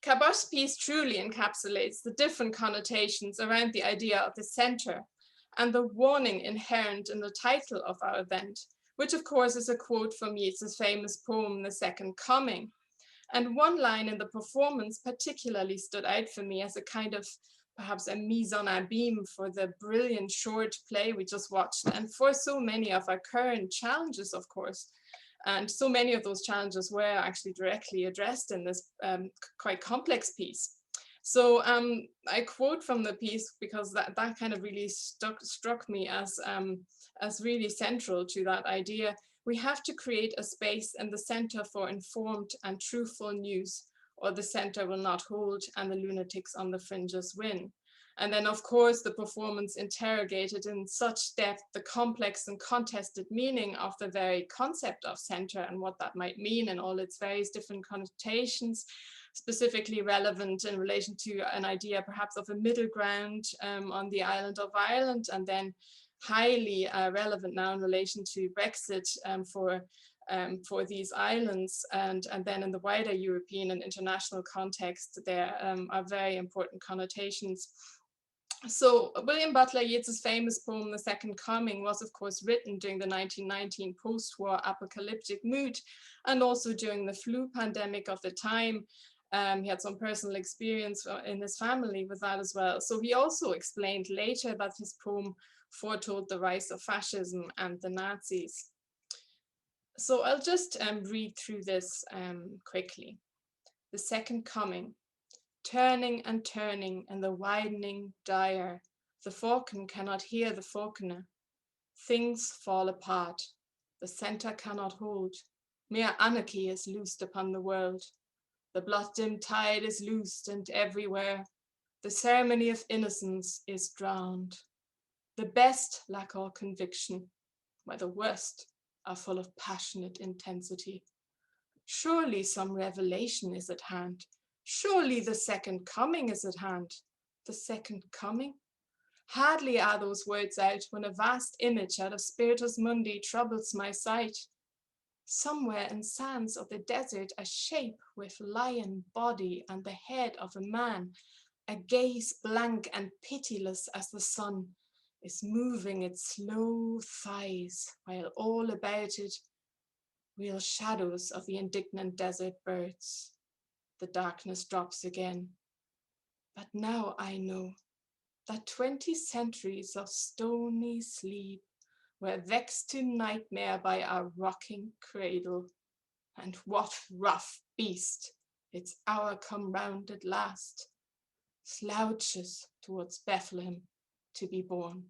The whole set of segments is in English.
Kabosh's piece truly encapsulates the different connotations around the idea of the centre and the warning inherent in the title of our event, which of course is a quote from Yeats's famous poem, The Second Coming. And one line in the performance particularly stood out for me as a kind of perhaps a mise en abîme for the brilliant short play we just watched, and for so many of our current challenges, of course. And so many of those challenges were actually directly addressed in this quite complex piece. So I quote from the piece because that kind of really struck me as really central to that idea. We have to create a space in the center for informed and truthful news, or the center will not hold and the lunatics on the fringes win. And then, of course, the performance interrogated in such depth the complex and contested meaning of the very concept of center and what that might mean in all its various different connotations, specifically relevant in relation to an idea perhaps of a middle ground on the island of Ireland, and then highly relevant now in relation to Brexit for these islands, and then in the wider European and international context, there are very important connotations. So William Butler Yeats's famous poem, The Second Coming, was of course written during the 1919 post-war apocalyptic mood, and also during the flu pandemic of the time. He had some personal experience in his family with that as well. So he also explained later that his poem foretold the rise of fascism and the Nazis. So I'll just read through this quickly. The Second Coming. Turning and turning in the widening dire, the falcon cannot hear the falconer. Things fall apart. The center cannot hold. Mere anarchy is loosed upon the world. The blood-dimmed tide is loosed, and everywhere the ceremony of innocence is drowned. The best lack all conviction, while the worst are full of passionate intensity. Surely some revelation is at hand. Surely the second coming is at hand. The second coming? Hardly are those words out when a vast image out of Spiritus Mundi troubles my sight. Somewhere in sands of the desert, a shape with lion body and the head of a man, a gaze blank and pitiless as the sun, is moving its slow thighs, while all about it real shadows of the indignant desert birds. The darkness drops again. But now I know that 20 centuries of stony sleep were vexed to nightmare by our rocking cradle. And what rough beast, its hour come round at last, slouches towards Bethlehem to be born.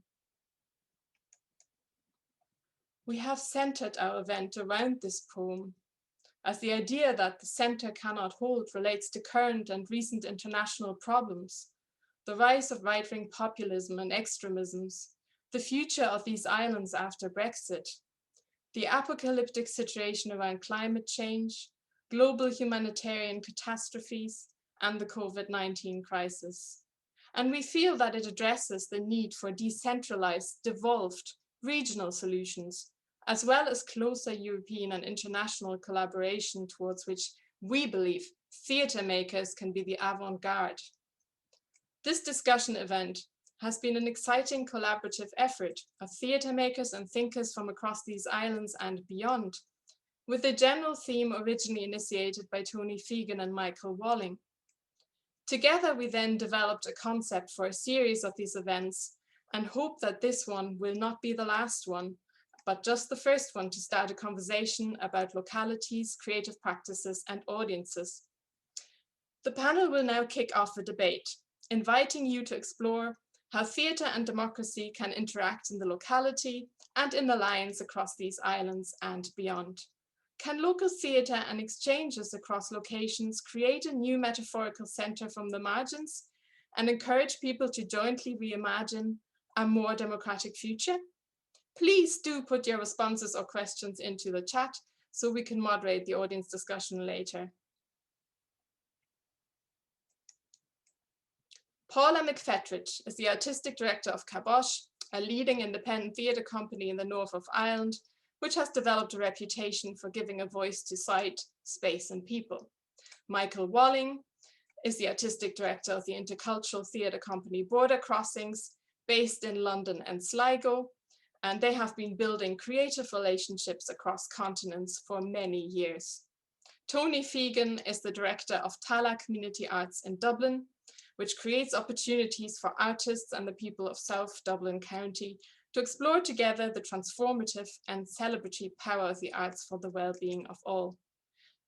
We have centered our event around this poem, as the idea that the center cannot hold relates to current and recent international problems, the rise of right-wing populism and extremisms, the future of these islands after Brexit, the apocalyptic situation around climate change, global humanitarian catastrophes, and the COVID-19 crisis. And we feel that it addresses the need for decentralized, devolved, regional solutions, as well as closer European and international collaboration towards which we believe theatre makers can be the avant-garde. This discussion event has been an exciting collaborative effort of theatre makers and thinkers from across these islands and beyond, with the general theme originally initiated by Tony Fegan and Michael Walling. Together, we then developed a concept for a series of these events and hope that this one will not be the last one, but just the first one to start a conversation about localities, creative practices, and audiences. The panel will now kick off a debate, inviting you to explore how theatre and democracy can interact in the locality and in alliance across these islands and beyond. Can local theatre and exchanges across locations create a new metaphorical centre from the margins and encourage people to jointly reimagine a more democratic future? Please do put your responses or questions into the chat so we can moderate the audience discussion later. Paula McFetridge is the artistic director of Kabosh, a leading independent theatre company in the north of Ireland, which has developed a reputation for giving a voice to sight, space, and people. Michael Walling is the artistic director of the intercultural theatre company Border Crossings, based in London and Sligo, and they have been building creative relationships across continents for many years. Tony Fegan is the director of Tallaght Community Arts in Dublin, which creates opportunities for artists and the people of South Dublin County to explore together the transformative and celebratory power of the arts for the well-being of all.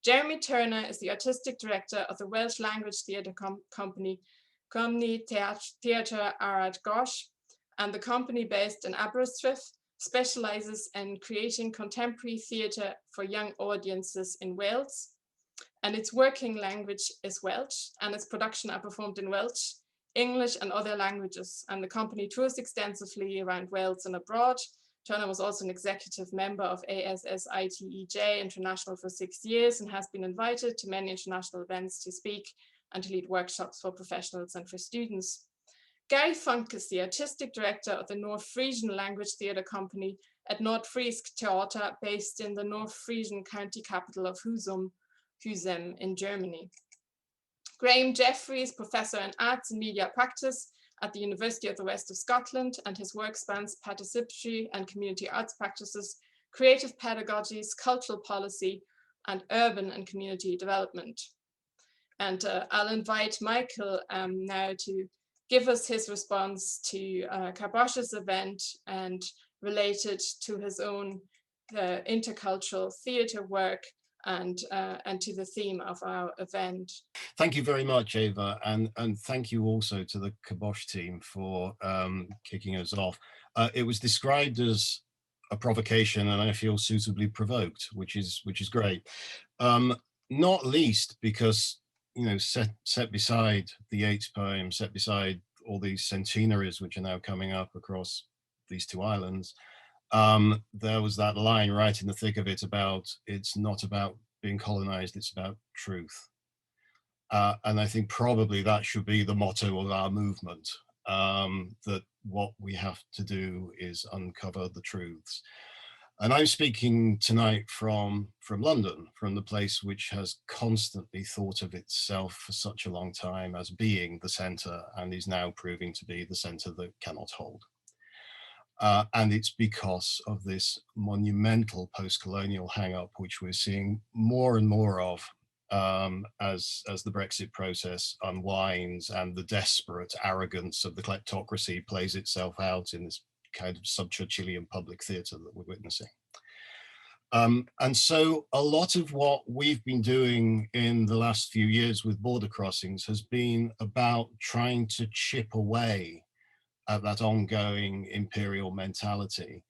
Jeremy Turner is the artistic director of the Welsh language theatre company Cwmni, Theatr, Arad, Goch, and the company based in Aberystwyth specializes in creating contemporary theatre for young audiences in Wales. And its working language is Welsh, and its production are performed in Welsh, English, and other languages. And the company tours extensively around Wales and abroad. Turner was also an executive member of ASSITEJ International for 6 years and has been invited to many international events to speak and to lead workshops for professionals and for students. Gary Funck is the artistic director of the Nordfriisk language theatre company at Nordfriisk Theatr, based in the Nordfriesian county capital of Husum in Germany. Graham Jeffery is professor in arts and media practice at the University of the West of Scotland, and his work spans participatory and community arts practices, creative pedagogies, cultural policy, and urban and community development. And I'll invite Michael now to give us his response to Kabosh's event and related to his own intercultural theatre work and to the theme of our event. Thank you very much, Ava, and thank you also to the Kabosh team for kicking us off. It was described as a provocation, and I feel suitably provoked, which is great. Not least because, you know, set beside the Yeats poem, set beside all these centenaries which are now coming up across these two islands, there was that line right in the thick of it about it's not about being colonized, it's about truth. And I think probably that should be the motto of our movement, that what we have to do is uncover the truths. And I'm speaking tonight from London, from the place which has constantly thought of itself for such a long time as being the center, and is now proving to be the center that cannot hold. And it's because of this monumental post-colonial hang-up, which we're seeing more and more of as the Brexit process unwinds and the desperate arrogance of the kleptocracy plays itself out in this kind of sub-Churchillian public theatre that we're witnessing. And so a lot of what we've been doing in the last few years with Border Crossings has been about trying to chip away at that ongoing imperial mentality.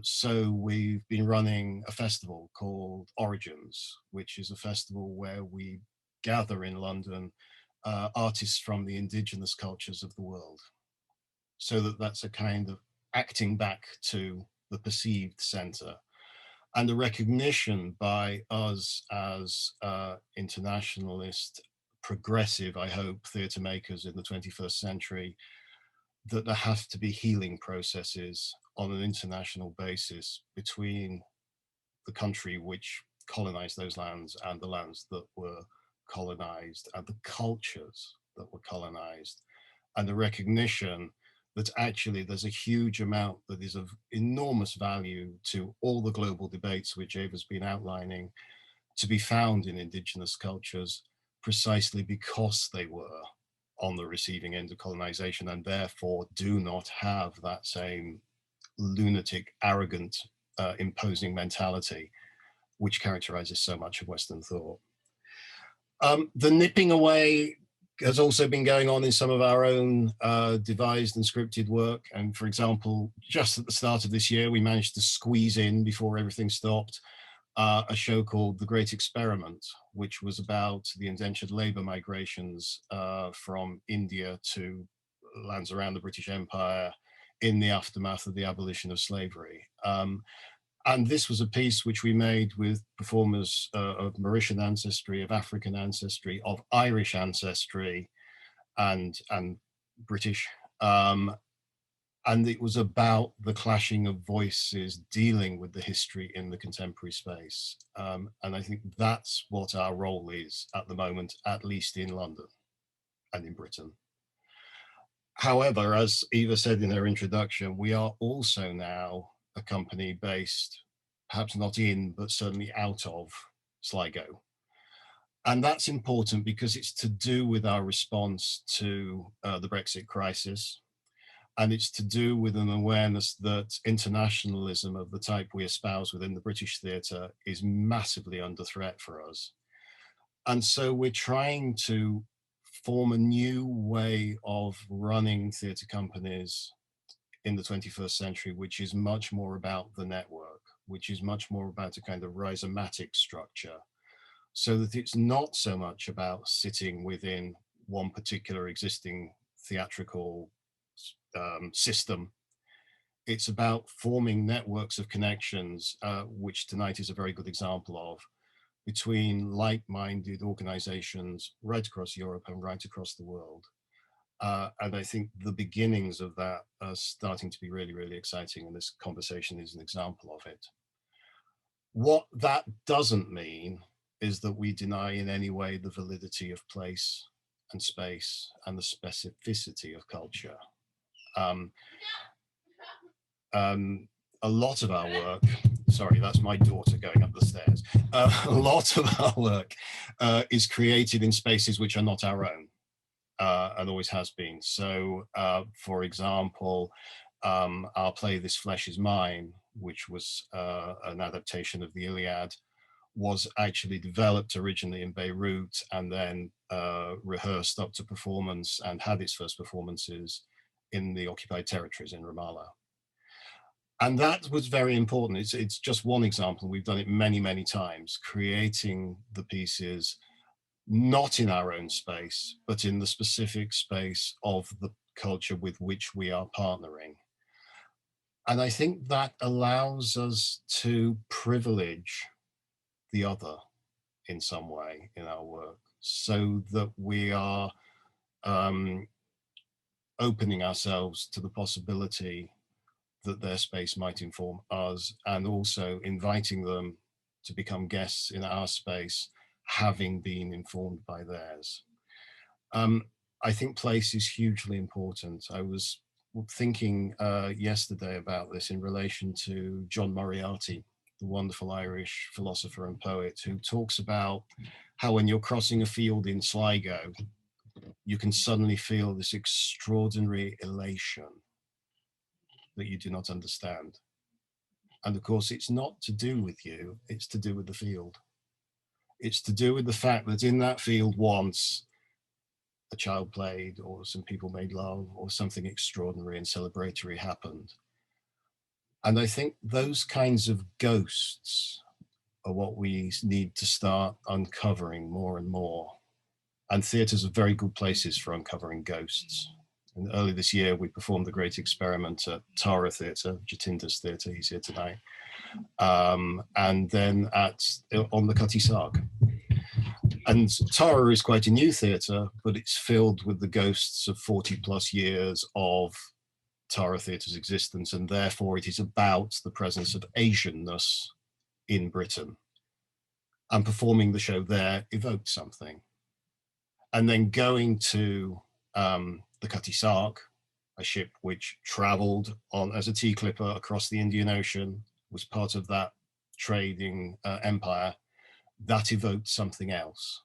So we've been running a festival called Origins, which is a festival where we gather in London artists from the indigenous cultures of the world. So that's a kind of acting back to the perceived center, and a recognition by us as internationalist, progressive, I hope, theatre makers in the 21st century, that there have to be healing processes on an international basis between the country which colonized those lands and the lands that were colonized and the cultures that were colonized, and the recognition that actually there's a huge amount that is of enormous value to all the global debates which Ava's been outlining to be found in indigenous cultures, precisely because they were on the receiving end of colonization and therefore do not have that same lunatic, arrogant, imposing mentality which characterizes so much of Western thought. The nipping away has also been going on in some of our own devised and scripted work. And for example, just at the start of this year, we managed to squeeze in, before everything stopped, a show called The Great Experiment, which was about the indentured labor migrations from India to lands around the British Empire in the aftermath of the abolition of slavery. And this was a piece which we made with performers of Mauritian ancestry, of African ancestry, of Irish ancestry, and British. And it was about the clashing of voices dealing with the history in the contemporary space. And I think that's what our role is at the moment, at least in London and in Britain. However, as Eva said in her introduction, we are also now a company based, perhaps not in, but certainly out of Sligo. And that's important because it's to do with our response to the Brexit crisis. And it's to do with an awareness that internationalism of the type we espouse within the British theatre is massively under threat for us. And so we're trying to form a new way of running theatre companies in the 21st century, which is much more about the network, which is much more about a kind of rhizomatic structure, so that it's not so much about sitting within one particular existing theatrical system. It's about forming networks of connections, which tonight is a very good example of, between like-minded organizations right across Europe and right across the world. And I think the beginnings of that are starting to be really, really exciting, and this conversation is an example of it. What that doesn't mean is that we deny in any way the validity of place and space and the specificity of culture. A lot of our work, sorry, that's my daughter going up the stairs. A lot of our work is created in spaces which are not our own, and always has been. So, for example, our play This Flesh Is Mine, which was an adaptation of the Iliad, was actually developed originally in Beirut and then rehearsed up to performance and had its first performances in the occupied territories in Ramallah. And that was very important. It's just one example. We've done it many, many times, creating the pieces not in our own space, but in the specific space of the culture with which we are partnering. And I think that allows us to privilege the other in some way in our work, so that we are opening ourselves to the possibility that their space might inform us, and also inviting them to become guests in our space, having been informed by theirs. I think place is hugely important. I was thinking yesterday about this in relation to John Moriarty, the wonderful Irish philosopher and poet, who talks about how when you're crossing a field in Sligo, you can suddenly feel this extraordinary elation that you do not understand. And of course, it's not to do with you, it's to do with the field. It's to do with the fact that in that field once a child played, or some people made love, or something extraordinary and celebratory happened. And I think those kinds of ghosts are what we need to start uncovering more and more. And theatres are very good places for uncovering ghosts. And early this year, we performed the great experiment at Tara Theatre, Jatinder's theatre, he's here tonight. And then on the Cutty Sark. And Tara is quite a new theatre, but it's filled with the ghosts of 40 plus years of Tara Theatre's existence. And therefore it is about the presence of Asianness in Britain. And performing the show there evoked something. And then going to the Cutty Sark, a ship which travelled on as a tea clipper across the Indian Ocean, was part of that trading empire, that evoked something else.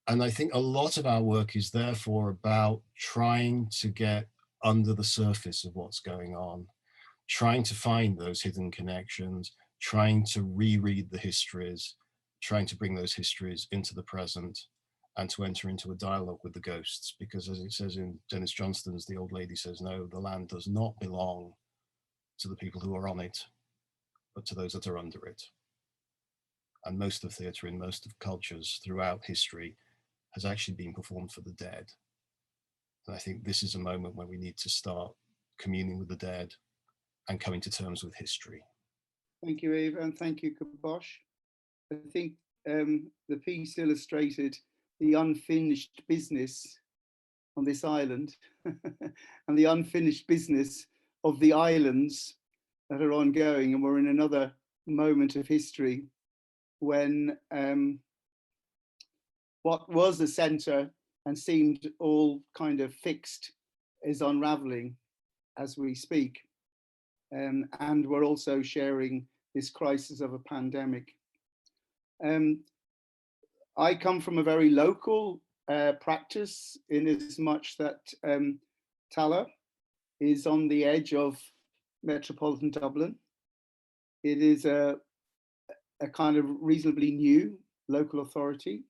And I think a lot of our work is therefore about trying to get under the surface of what's going on, trying to find those hidden connections, trying to reread the histories, trying to bring those histories into the present, and to enter into a dialogue with the ghosts. Because as it says in Dennis Johnston's The Old Lady Says No, the land does not belong to the people who are on it, but to those that are under it. And most of theatre in most of cultures throughout history has actually been performed for the dead. And I think this is a moment where we need to start communing with the dead and coming to terms with history. Thank you, Eva, and thank you, Kabosh. I think the piece illustrated the unfinished business on this island and the unfinished business of the islands that are ongoing. And we're in another moment of history when what was a centre and seemed all kind of fixed is unravelling as we speak. And we're also sharing this crisis of a pandemic. I come from a very local practice in as much that Tallaght is on the edge of metropolitan Dublin. It is a kind of reasonably new local authority.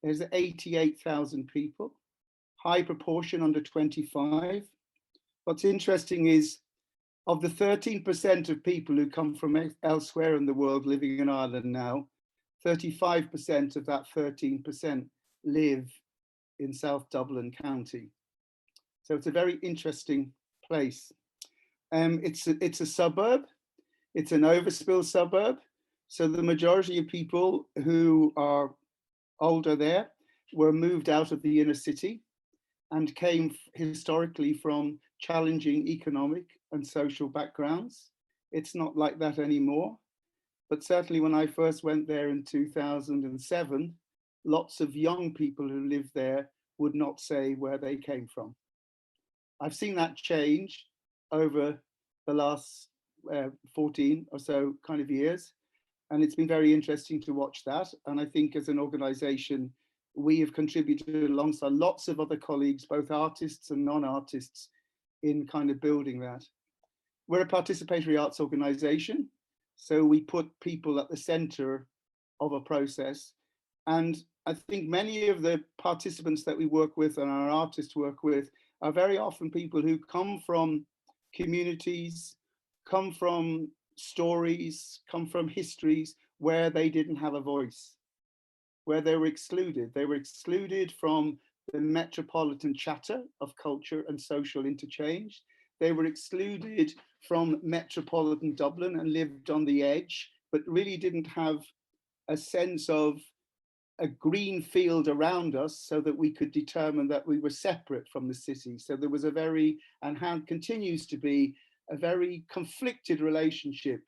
There's 88,000 people, high proportion under 25. What's interesting is of the 13% of people who come from elsewhere in the world living in Ireland now, 35% of that 13% live in South Dublin County. So it's a very interesting place. It's a suburb. It's an overspill suburb. So the majority of people who are older there were moved out of the inner city and came historically from challenging economic and social backgrounds. It's not like that anymore. But certainly when I first went there in 2007, lots of young people who lived there would not say where they came from. I've seen that change over the last 14 or so kind of years. And it's been very interesting to watch that. And I think as an organization, we have contributed alongside lots of other colleagues, both artists and non-artists, in kind of building that. We're a participatory arts organization. So we put people at the center of a process. And I think many of the participants that we work with and our artists work with are very often people who come from communities, come from stories, come from histories where they didn't have a voice, where they were excluded. They were excluded from the metropolitan chatter of culture and social interchange. They were excluded from metropolitan Dublin and lived on the edge, but really didn't have a sense of a green field around us so that we could determine that we were separate from the city. So there was a very, and continues to be, a very conflicted relationship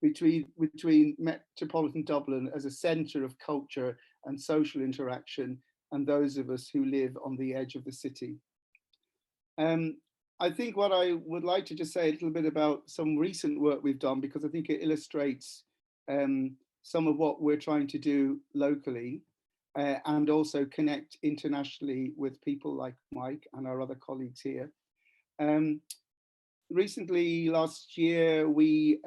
between metropolitan Dublin as a centre of culture and social interaction and those of us who live on the edge of the city. I think what I would like to just say a little bit about some recent work we've done, because I think it illustrates some of what we're trying to do locally and also connect internationally with people like Mike and our other colleagues here. Recently, last year, we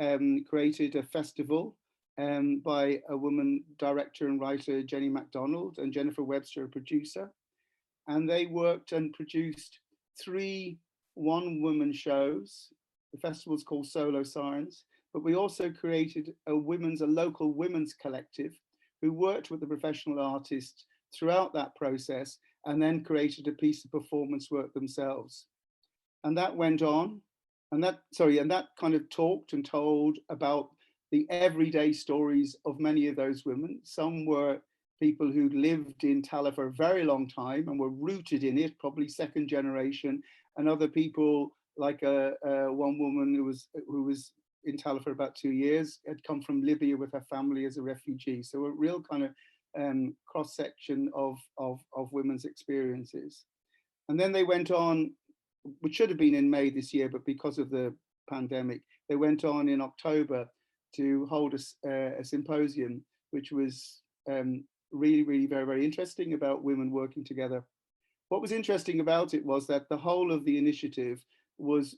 created a festival by a woman director and writer, Jenny MacDonald, and Jennifer Webster, a producer. And they worked and produced 3 one-woman shows. The festival's called Solo Science, but we also created a local women's collective who worked with the professional artists throughout that process and then created a piece of performance work themselves. And that went on. And that kind of talked and told about the everyday stories of many of those women. Some were people who lived in Tallaght for a very long time and were rooted in it, probably second generation, and other people like one woman who was in Tallaght for about 2 years, had come from Libya with her family as a refugee. So a real kind of cross-section of women's experiences. And then they went on, which should have been in May this year, but because of the pandemic, they went on in October to hold a symposium, which was really, really very, very interesting about women working together. What was interesting about it was that the whole of the initiative was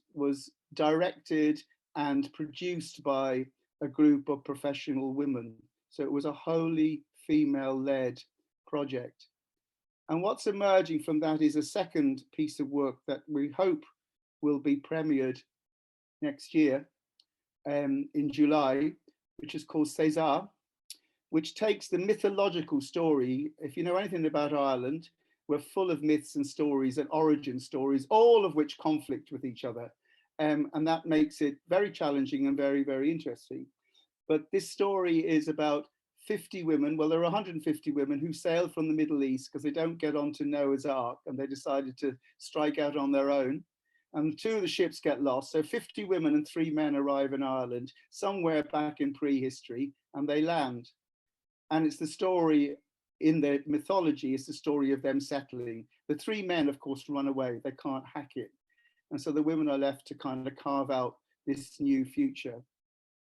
directed and produced by a group of professional women. So it was a wholly female-led project. And what's emerging from that is a second piece of work that we hope will be premiered next year in July, which is called César, which takes the mythological story. If you know anything about Ireland, we're full of myths and stories and origin stories, all of which conflict with each other. And that makes it very challenging and very, very interesting. But this story is about 50 women, well, there are 150 women who sailed from the Middle East because they don't get onto Noah's Ark, and they decided to strike out on their own. And 2 of the ships get lost. So 50 women and 3 men arrive in Ireland, somewhere back in prehistory, and they land. And it's the story in their mythology, it's the story of them settling. The 3 men, of course, run away. They can't hack it. And so the women are left to kind of carve out this new future.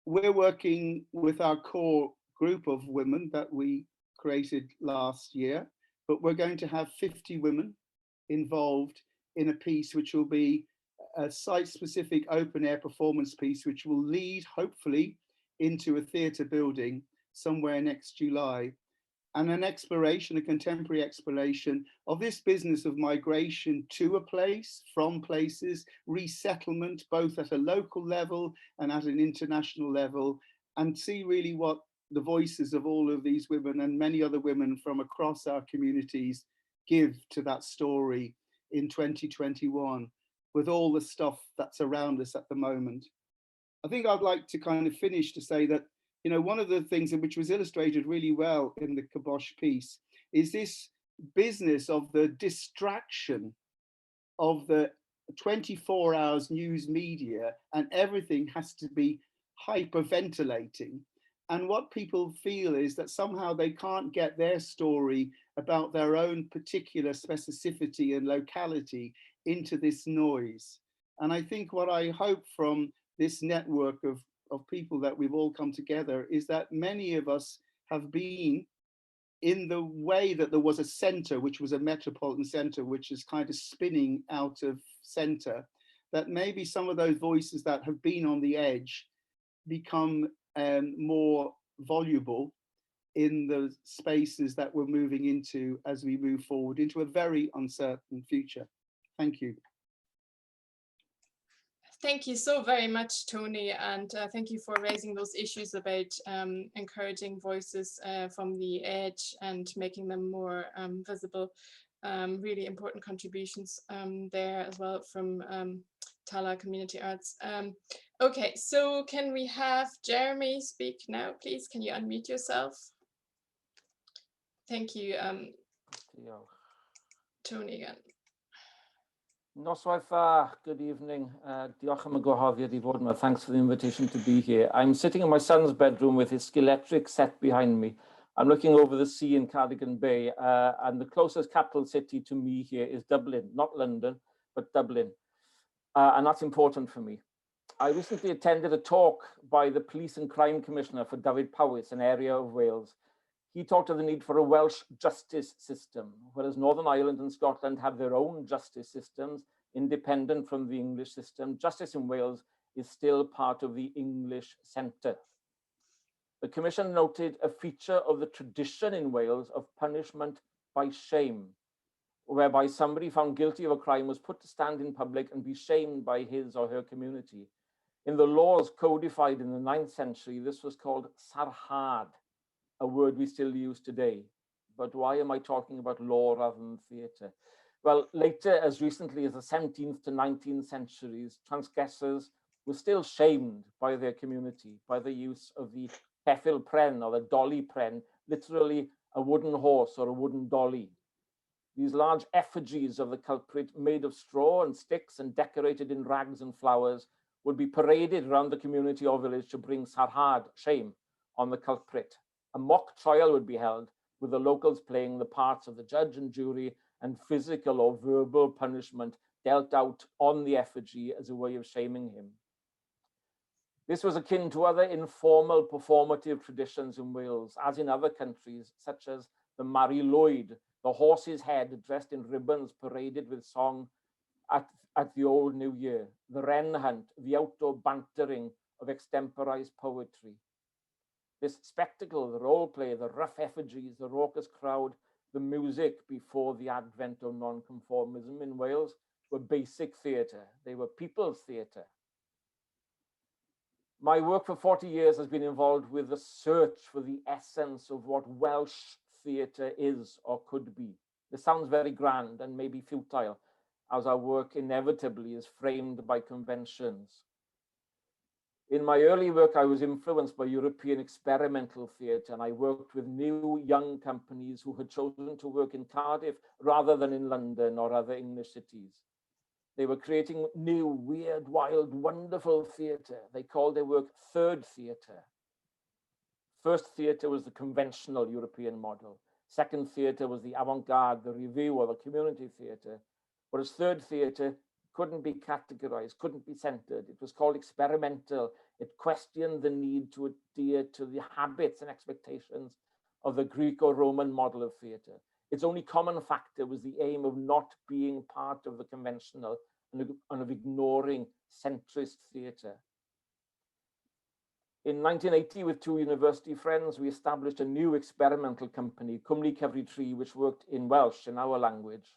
We're working with our core group of women that we created last year, but we're going to have 50 women involved in a piece which will be a site-specific open-air performance piece, which will lead, hopefully, into a theatre building somewhere next July, and an exploration, a contemporary exploration of this business of migration to a place, from places, resettlement, both at a local level and at an international level, and see really what the voices of all of these women and many other women from across our communities give to that story in 2021, with all the stuff that's around us at the moment. I think I'd like to kind of finish to say that, you know, one of the things which was illustrated really well in the Kabosh piece is this business of the distraction of the 24 hours news media, and everything has to be hyperventilating. And what people feel is that somehow they can't get their story about their own particular specificity and locality into this noise. And I think what I hope from this network of people that we've all come together is that many of us have been in the way that there was a center, which was a metropolitan center, which is kind of spinning out of center, that maybe some of those voices that have been on the edge become more voluble in the spaces that we're moving into as we move forward into a very uncertain future. Thank you. Thank you so very much, Tony, and thank you for raising those issues about encouraging voices from the edge and making them more visible. Really important contributions there as well from Tallaght Community Arts. Okay, so can we have Jeremy speak now, please? Can you unmute yourself? Thank you, Tony again. Noswaith, good evening. Diolch am y gwahoddiad I fod yma. Thanks for the invitation to be here. I'm sitting in my son's bedroom with his Skeletric set behind me. I'm looking over the sea in Cardigan Bay, and the closest capital city to me here is Dublin, not London, but Dublin. And that's important for me. I recently attended a talk by the Police and Crime Commissioner for Dyfed Powys, an area of Wales. He talked of the need for a Welsh justice system, whereas Northern Ireland and Scotland have their own justice systems, independent from the English system. Justice in Wales is still part of the English centre. The Commission noted a feature of the tradition in Wales of punishment by shame, whereby somebody found guilty of a crime was put to stand in public and be shamed by his or her community. In the laws codified in the 9th century, this was called sarhad, a word we still use today. But why am I talking about law rather than theatre? Well, later, as recently as the 17th to 19th centuries, transgressors were still shamed by their community by the use of the ceffyl pren or the dolly pren, literally a wooden horse or a wooden dolly. These large effigies of the culprit made of straw and sticks and decorated in rags and flowers would be paraded around the community or village to bring sarhad, shame, on the culprit. A mock trial would be held with the locals playing the parts of the judge and jury, and physical or verbal punishment dealt out on the effigy as a way of shaming him. This was akin to other informal performative traditions in Wales, as in other countries, such as the Mari Lwyd, the horse's head dressed in ribbons paraded with song at the Old New Year, the wren hunt, the outdoor bantering of extemporized poetry. This spectacle, the role play, the rough effigies, the raucous crowd, the music before the advent of nonconformism in Wales were basic theatre. They were people's theatre. My work for 40 years has been involved with the search for the essence of what Welsh theatre is or could be. This sounds very grand and maybe futile, as our work inevitably is framed by conventions. In my early work, I was influenced by European experimental theatre, and I worked with new young companies who had chosen to work in Cardiff rather than in London or other English cities. They were creating new, weird, wild, wonderful theatre. They called their work third theatre. First theatre was the conventional European model. Second theatre was the avant-garde, the revue, or the community theatre. Whereas third theatre couldn't be categorized, couldn't be centered. It was called experimental. It questioned the need to adhere to the habits and expectations of the Greek or Roman model of theatre. Its only common factor was the aim of not being part of the conventional and of ignoring centrist theatre. In 1980, with two university friends, we established a new experimental company, Cwmni, which worked in Welsh, in our language.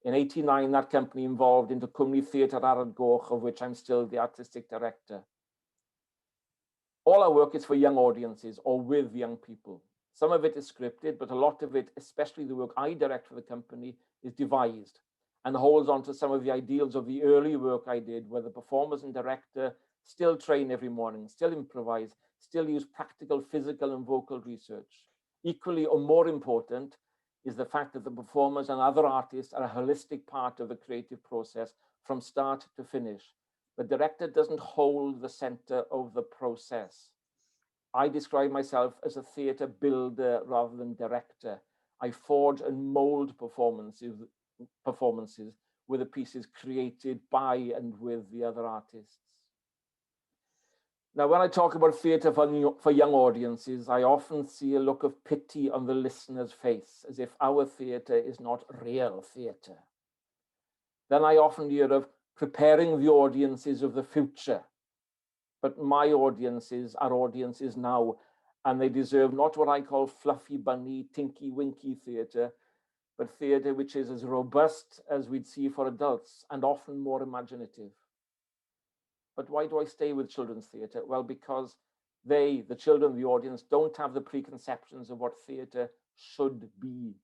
In 89, that company evolved into Cwmni Theatr Arad Goch, of which I'm still the artistic director. All our work is for young audiences or with young people. Some of it is scripted, but a lot of it, especially the work I direct for the company, is devised and holds on to some of the ideals of the early work I did, where the performers and director still train every morning, still improvise, still use practical, physical, and vocal research. Equally or more important is the fact that the performers and other artists are a holistic part of the creative process from start to finish. The director doesn't hold the center of the process. I describe myself as a theatre builder rather than director. I forge and mold performances with the pieces created by and with the other artists. Now, when I talk about theatre for young audiences, I often see a look of pity on the listener's face, as if our theatre is not real theatre. Then I often hear of preparing the audiences of the future. But my audiences are audiences now, and they deserve not what I call fluffy bunny, tinky winky theatre, but theatre which is as robust as we'd see for adults and often more imaginative. But why do I stay with children's theatre? Well, because they, the children, the audience, don't have the preconceptions of what theatre should be.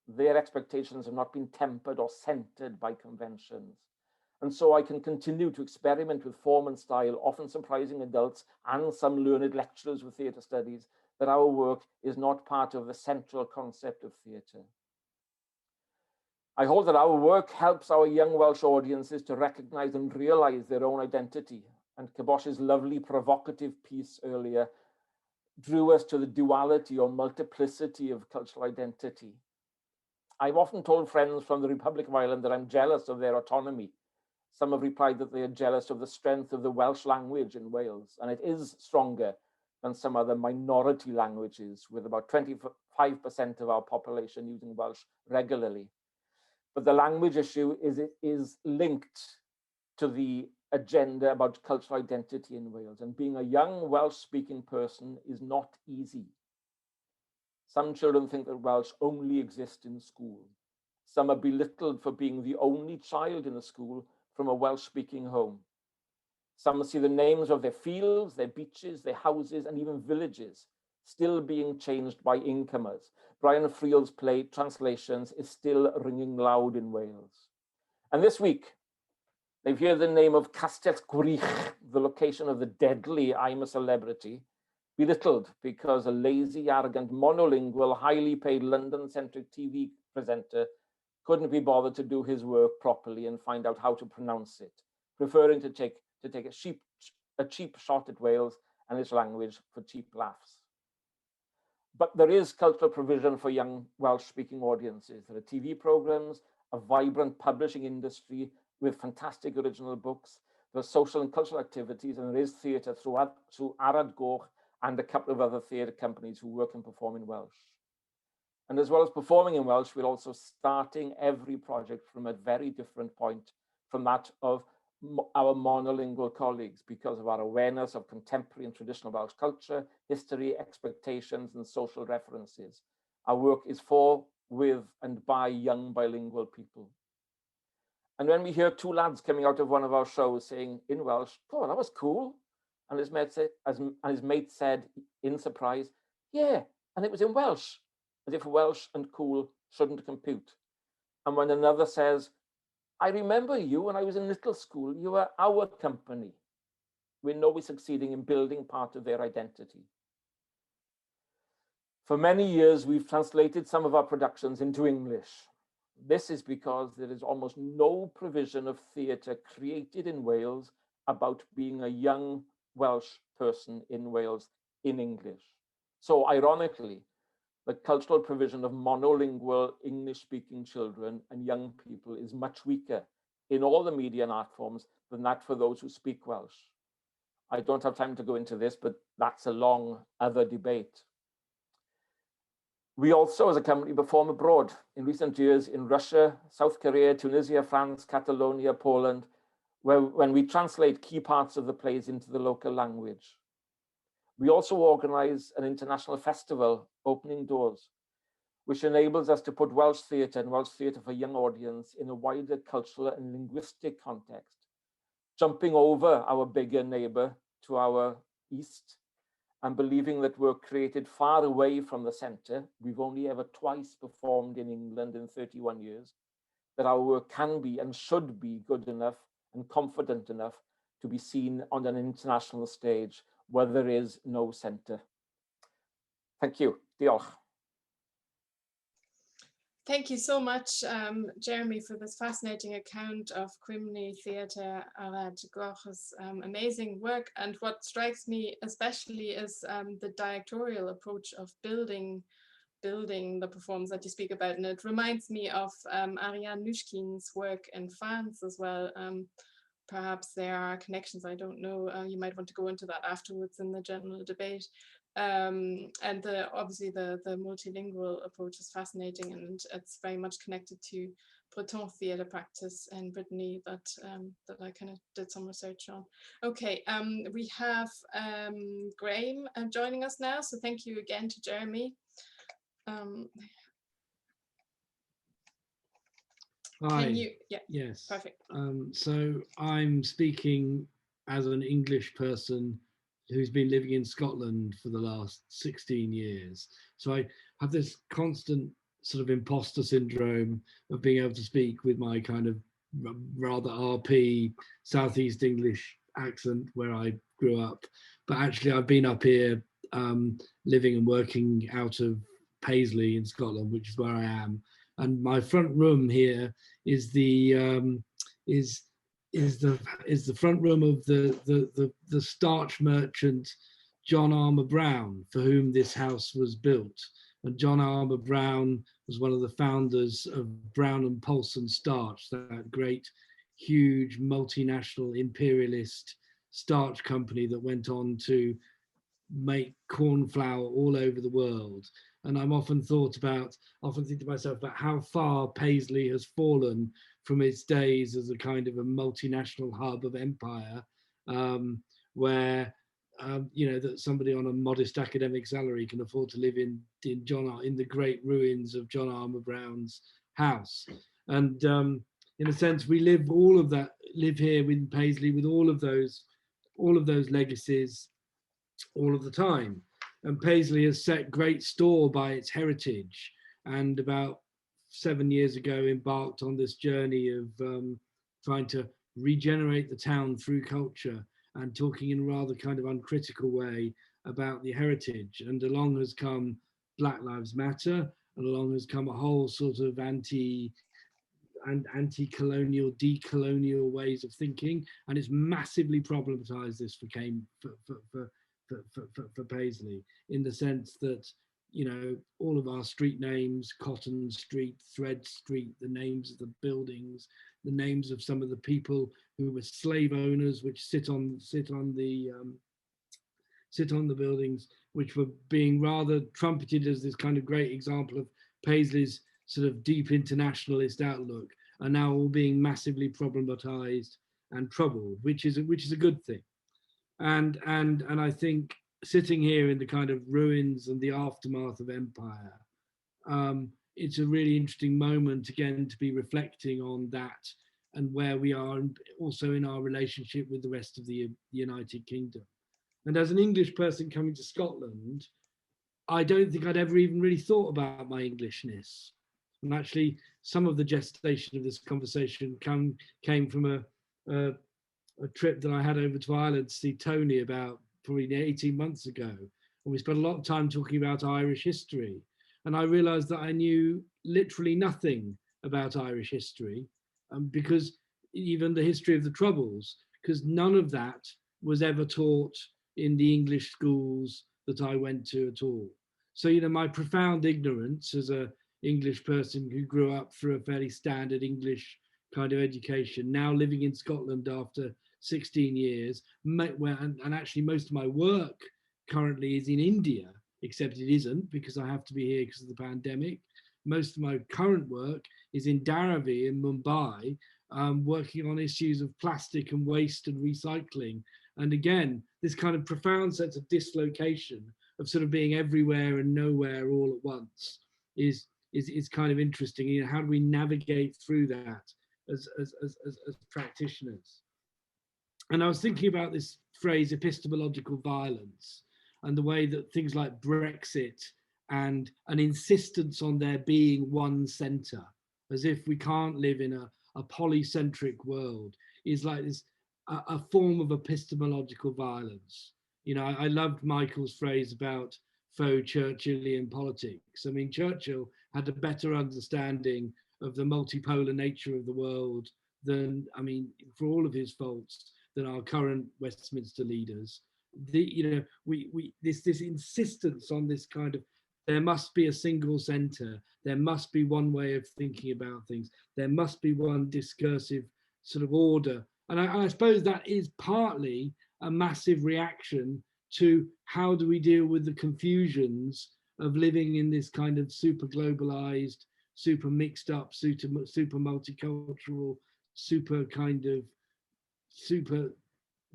Their expectations have not been tempered or centered by conventions. And so I can continue to experiment with form and style, often surprising adults and some learned lecturers with theatre studies, that our work is not part of the central concept of theatre. I hope that our work helps our young Welsh audiences to recognize and realize their own identity. And Kabosh's lovely provocative piece earlier drew us to the duality or multiplicity of cultural identity. I've often told friends from the Republic of Ireland that I'm jealous of their autonomy. Some have replied that they are jealous of the strength of the Welsh language in Wales, and it is stronger than some other minority languages, with about 25% of our population using Welsh regularly. But the language issue is linked to the agenda about cultural identity in Wales, and being a young Welsh-speaking person is not easy. Some children think that Welsh only exists in school. Some are belittled for being the only child in the school from a Welsh-speaking home. Some see the names of their fields, their beaches, their houses, and even villages still being changed by incomers. Brian Friel's play Translations is still ringing loud in Wales. And this week, they've heard the name of Castell Gwrych, the location of the deadly I'm a Celebrity, belittled because a lazy, arrogant, monolingual, highly paid London-centric TV presenter couldn't be bothered to do his work properly and find out how to pronounce it, preferring to take a cheap shot at Wales and its language for cheap laughs. But there is cultural provision for young Welsh-speaking audiences. There are TV programs, a vibrant publishing industry with fantastic original books. There are social and cultural activities, and there is theatre through Arad Goch and a couple of other theatre companies who work and perform in Welsh. And as well as performing in Welsh, we're also starting every project from a very different point from that of our monolingual colleagues, because of our awareness of contemporary and traditional Welsh culture, history, expectations, and social references. Our work is for, with, and by young bilingual people. And when we hear two lads coming out of one of our shows saying in Welsh, "Oh, that was cool," and his mate said in surprise, "Yeah, and it was in Welsh," as if Welsh and cool shouldn't compute. And when another says, "I remember you when I was in little school, you were our company," we know we're succeeding in building part of their identity. For many years, we've translated some of our productions into English. This is because there is almost no provision of theatre created in Wales about being a young Welsh person in Wales in English. So ironically, the cultural provision of monolingual English-speaking children and young people is much weaker in all the media and art forms than that for those who speak Welsh. I don't have time to go into this, but that's a long other debate. We also, as a company, perform abroad in recent years in Russia, South Korea, Tunisia, France, Catalonia, Poland, when we translate key parts of the plays into the local language. We also organize an international festival, Opening Doors, which enables us to put Welsh theatre and Welsh theatre for young audience in a wider cultural and linguistic context, jumping over our bigger neighbour to our east, and believing that we're created far away from the centre. We've only ever twice performed in England in 31 years, that our work can be and should be good enough and confident enough to be seen on an international stage where there is no centre. Thank you. Diolch. Thank you so much, Jeremy, for this fascinating account of Cwmni, Theatr, Arad, Goch's amazing work. And what strikes me especially is the directorial approach of building the performance that you speak about. And it reminds me of Ariane Nushkin's work in France as well. Perhaps there are connections, I don't know. You might want to go into that afterwards in the general debate. And obviously the multilingual approach is fascinating, and it's very much connected to Breton theatre practice in Brittany that I kind of did some research on. Okay, we have Graham joining us now, so thank you again to Jeremy. Hi. Can you, yeah, yes. Perfect. So I'm speaking as an English person who's been living in Scotland for the last 16 years. So I have this constant sort of imposter syndrome of being able to speak with my kind of rather RP Southeast English accent where I grew up. But actually I've been up here living and working out of Paisley in Scotland, which is where I am. And my front room here is the front room of the starch merchant John Armour Brown, for whom this house was built. And John Armour Brown was one of the founders of Brown and Paulson Starch, that great, huge multinational imperialist starch company that went on to make corn flour all over the world. And I'm often think to myself about how far Paisley has fallen from its days as a kind of a multinational hub of empire, where that somebody on a modest academic salary can afford to live in the great ruins of John Armour Brown's house. And in a sense, we live here in Paisley with all of those legacies all of the time. And Paisley has set great store by its heritage, and about 7 years ago embarked on this journey of trying to regenerate the town through culture and talking in a rather kind of uncritical way about the heritage. And along has come Black Lives Matter, and along has come a whole sort of anti-colonial, decolonial ways of thinking, and it's massively problematized this for Paisley, in the sense that all of our street names, Cotton Street, Thread Street, the names of the buildings, the names of some of the people who were slave owners, which sit on the buildings, which were being rather trumpeted as this kind of great example of Paisley's sort of deep internationalist outlook, are now all being massively problematized and troubled, which is a good thing. And I think sitting here in the kind of ruins and the aftermath of empire, it's a really interesting moment again to be reflecting on that and where we are, and also in our relationship with the rest of the United Kingdom. And as an English person coming to Scotland, I don't think I'd ever even really thought about my Englishness. And actually, some of the gestation of this conversation came from a trip that I had over to Ireland to see Tony about probably 18 months ago. And we spent a lot of time talking about Irish history. And I realized that I knew literally nothing about Irish history, because even the history of the Troubles, because none of that was ever taught in the English schools that I went to at all. So, you know, my profound ignorance as an English person who grew up through a fairly standard English kind of education, now living in Scotland after 16 years, and actually most of my work currently is in India, except it isn't because I have to be here because of the pandemic. Most of my current work is in Dharavi in Mumbai, working on issues of plastic and waste and recycling. And again, this kind of profound sense of dislocation of sort of being everywhere and nowhere all at once is kind of interesting. You know, how do we navigate through that as practitioners? And I was thinking about this phrase, epistemological violence, and the way that things like Brexit and an insistence on there being one center, as if we can't live in a polycentric world, is like this a form of epistemological violence. You know, I loved Michael's phrase about faux Churchillian politics. I mean, Churchill had a better understanding of the multipolar nature of the world than, I mean, for all of his faults, than our current Westminster leaders. This insistence on this kind of, there must be a single center, there must be one way of thinking about things, there must be one discursive sort of order. And I suppose that is partly a massive reaction to how do we deal with the confusions of living in this kind of super globalized, super mixed up, super multicultural, super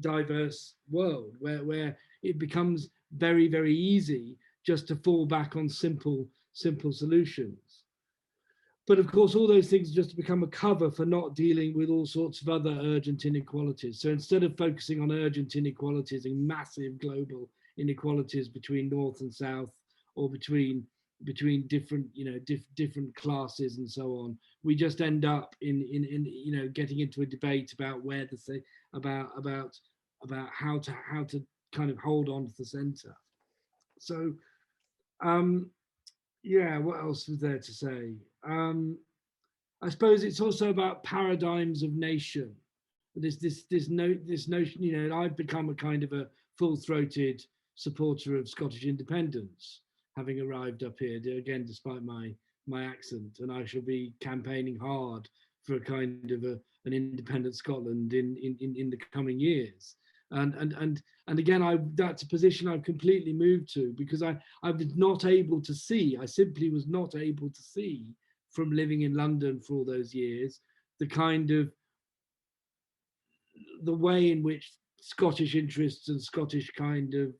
diverse world where it becomes very, very easy just to fall back on simple solutions. But of course, all those things just become a cover for not dealing with all sorts of other urgent inequalities. So instead of focusing on urgent inequalities and massive global inequalities between North and South, or between different, different classes and so on, we just end up in getting into a debate about where to say about how to kind of hold on to the center. So yeah, what else was there to say? I suppose it's also about paradigms of nation. This notion, you know, I've become a kind of a full-throated supporter of Scottish independence, having arrived up here again, despite my accent, and I shall be campaigning hard for a kind of an independent Scotland in the coming years. And again, that's a position I've completely moved to, because I was not able to see, I simply was not able to see from living in London for all those years, the way in which Scottish interests and Scottish kind of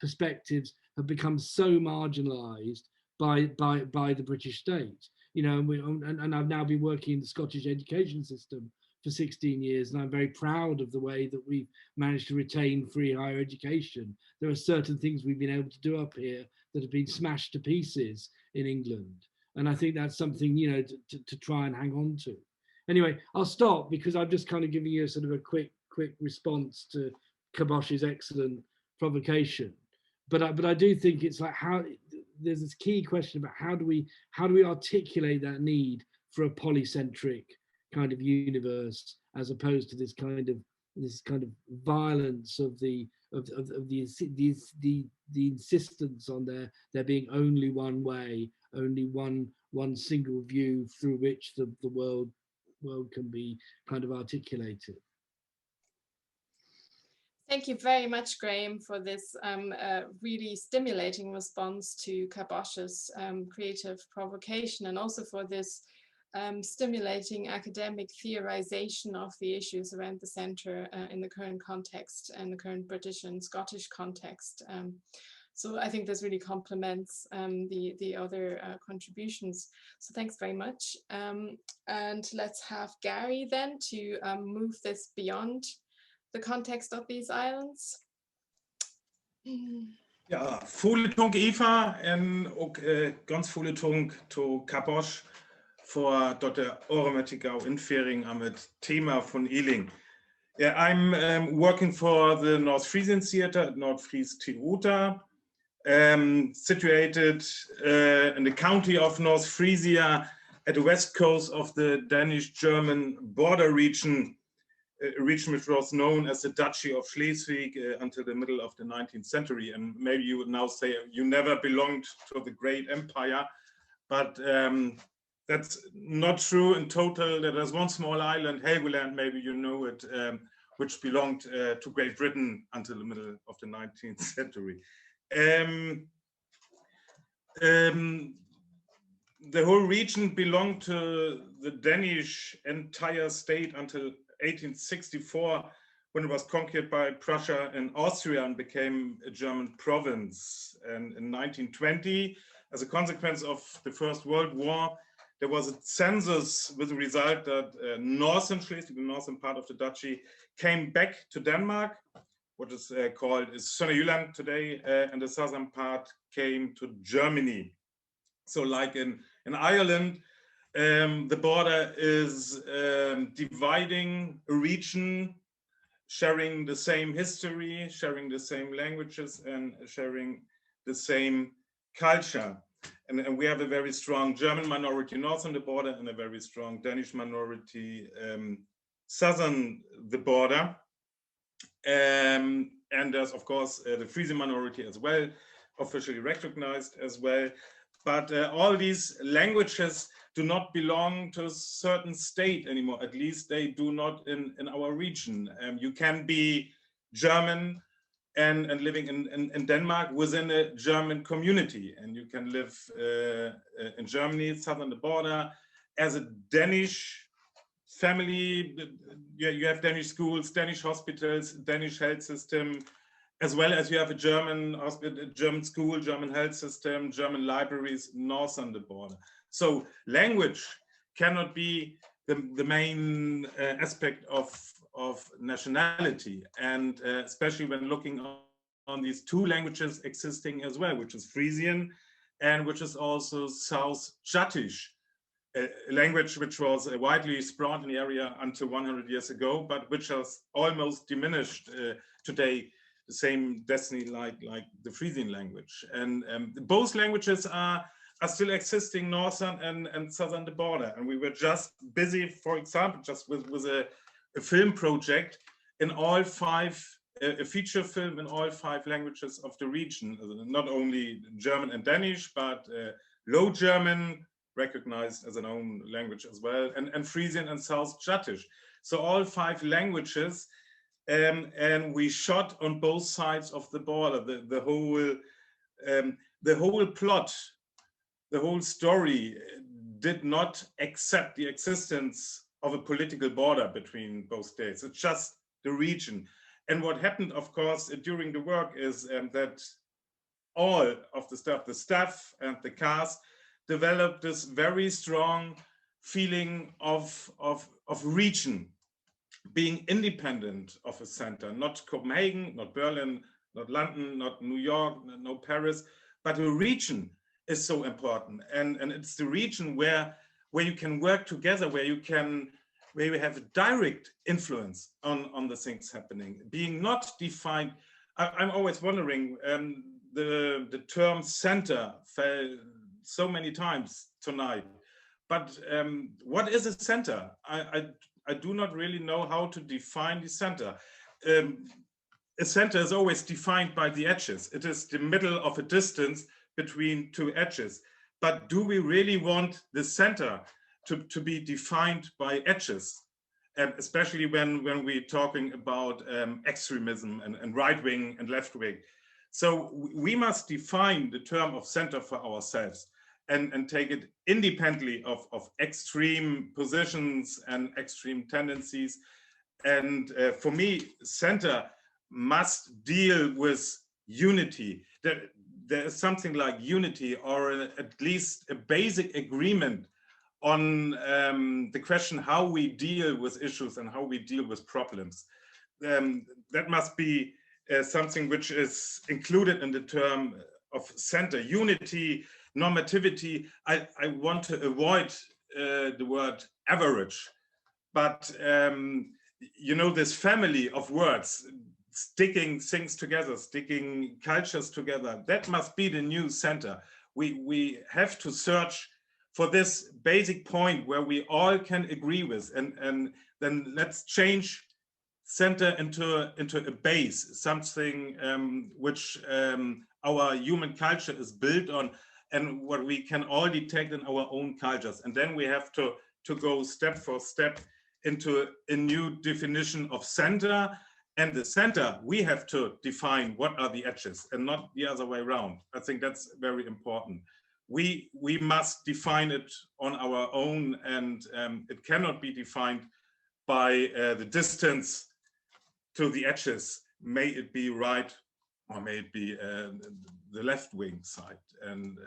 perspectives have become so marginalised by the British state. You know, and I've now been working in the Scottish education system for 16 years, and I'm very proud of the way that we've managed to retain free higher education. There are certain things we've been able to do up here that have been smashed to pieces in England. And I think that's something, you know, to try and hang on to. Anyway, I'll stop because I'm just kind of giving you a sort of a quick response to Kabosh's excellent provocation. But I do think it's like how there's this key question about how do we articulate that need for a polycentric kind of universe, as opposed to this kind of violence of the insistence on there being only one way, only one single view through which the world can be kind of articulated. Thank you very much, Graham, for this really stimulating response to Kabosh's creative provocation, and also for this stimulating academic theorization of the issues around the centre in the current context and the current British and Scottish context. So I think this really complements the other contributions. So thanks very much. And let's have Gary then to move this beyond the context of these islands. Ja, folitung Eva en ook ganz folitung to Kabosh voor dat de oromatical invering aan het thema van Ealing. Yeah, I'm working for the Nordfriesian Theatr at Nordfriisk Teooter, situated in the county of North Frisia at the west coast of the Danish-German border region, a region which was known as the Duchy of Schleswig until the middle of the 19th century. And maybe you would now say you never belonged to the great empire, but that's not true in total. There's one small island, Helgoland, maybe you know it, which belonged to Great Britain until the middle of the 19th century. The whole region belonged to the Danish entire state until 1864, when it was conquered by Prussia and Austria and became a German province. And in 1920, as a consequence of the First World War, there was a census with the result that northern Schleswig, the northern part of the duchy, came back to Denmark, what is called Sønderjylland today, and the southern part came to Germany. So like in Ireland, the border is dividing a region, sharing the same history, sharing the same languages, and sharing the same culture. And we have a very strong German minority north on the border and a very strong Danish minority southern the border. And there's, of course, the Frisian minority as well, officially recognized as well. But all these languages do not belong to a certain state anymore. At least they do not in our region. You can be German and living in Denmark within a German community. And you can live in Germany, south on the border, as a Danish family. You have Danish schools, Danish hospitals, Danish health system, as well as you have a German hospital, German school, German health system, German libraries north on the border. So language cannot be the main aspect of nationality, and especially when looking on these two languages existing as well, which is Frisian and which is also South Juttish, a language which was widely spread in the area until 100 years ago, but which has almost diminished today, the same destiny like the Frisian language. And both languages are still existing northern and southern the border. And we were just busy, for example, just with a film project in all five, a feature film in all 5 languages of the region, not only German and Danish, but Low German, recognized as an own language as well, and Frisian and South Juttish. So all 5 languages, and we shot on both sides of the border. The whole plot, the whole story did not accept the existence of a political border between both states. It's just the region. And what happened, of course, during the work is that all of the staff and the cast developed this very strong feeling of region, being independent of a center, not Copenhagen, not Berlin, not London, not New York, no Paris, but a region is so important. And it's the region where you can work together, where you have a direct influence on the things happening, being not defined. I'm always wondering, the term center fell so many times tonight, but what is a center? I do not really know how to define the center. A center is always defined by the edges. It is the middle of a distance between 2 edges. But do we really want the center to be defined by edges? Especially when we're talking about extremism and right wing and left wing. So we must define the term of center for ourselves and take it independently of extreme positions and extreme tendencies. And for me, center must deal with unity. There is something like unity, or at least a basic agreement on the question how we deal with issues and how we deal with problems. That must be something which is included in the term of center. Unity, normativity, I want to avoid the word average, but you know, this family of words, sticking things together, sticking cultures together, that must be the new center. We have to search for this basic point where we all can agree with, and then let's change center into a base, something which our human culture is built on, and what we can all detect in our own cultures. And then we have to go step for step into a new definition of center. And the center, we have to define what are the edges and not the other way around. I think that's very important. We must define it on our own, and it cannot be defined by the distance to the edges. May it be right, or may it be the left wing side. And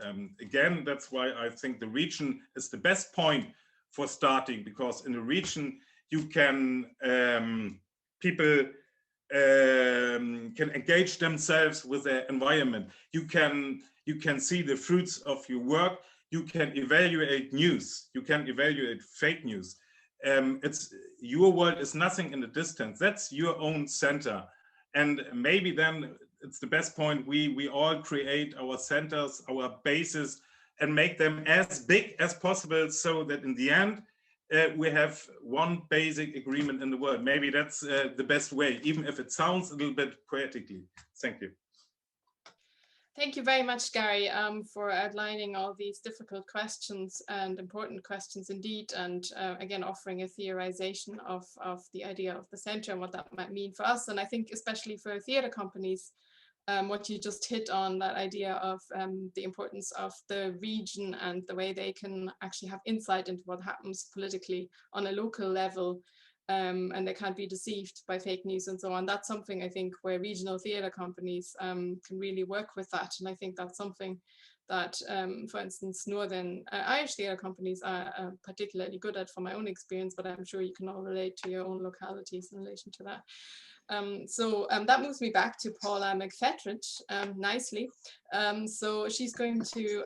again, that's why I think the region is the best point for starting, because in a region you can, people can engage themselves with their environment. You can see the fruits of your work. You can evaluate news. You can evaluate fake news. It's your world is nothing in the distance. That's your own center. And maybe then it's the best point. We all create our centers, our bases, and make them as big as possible, so that in the end, we have one basic agreement in the world. Maybe that's the best way, even if it sounds a little bit poetically. Thank you. Thank you very much, Gary, for outlining all these difficult questions and important questions indeed, and again, offering a theorization of the idea of the center and what that might mean for us. And I think especially for theatre companies, what you just hit on, that idea of the importance of the region and the way they can actually have insight into what happens politically on a local level, and they can't be deceived by fake news and so on. That's something I think where regional theatre companies can really work with that. And I think that's something that, for instance, Northern Irish theatre companies are particularly good at, from my own experience, but I'm sure you can all relate to your own localities in relation to that. So that moves me back to Paula McFetridge nicely. So she's going to,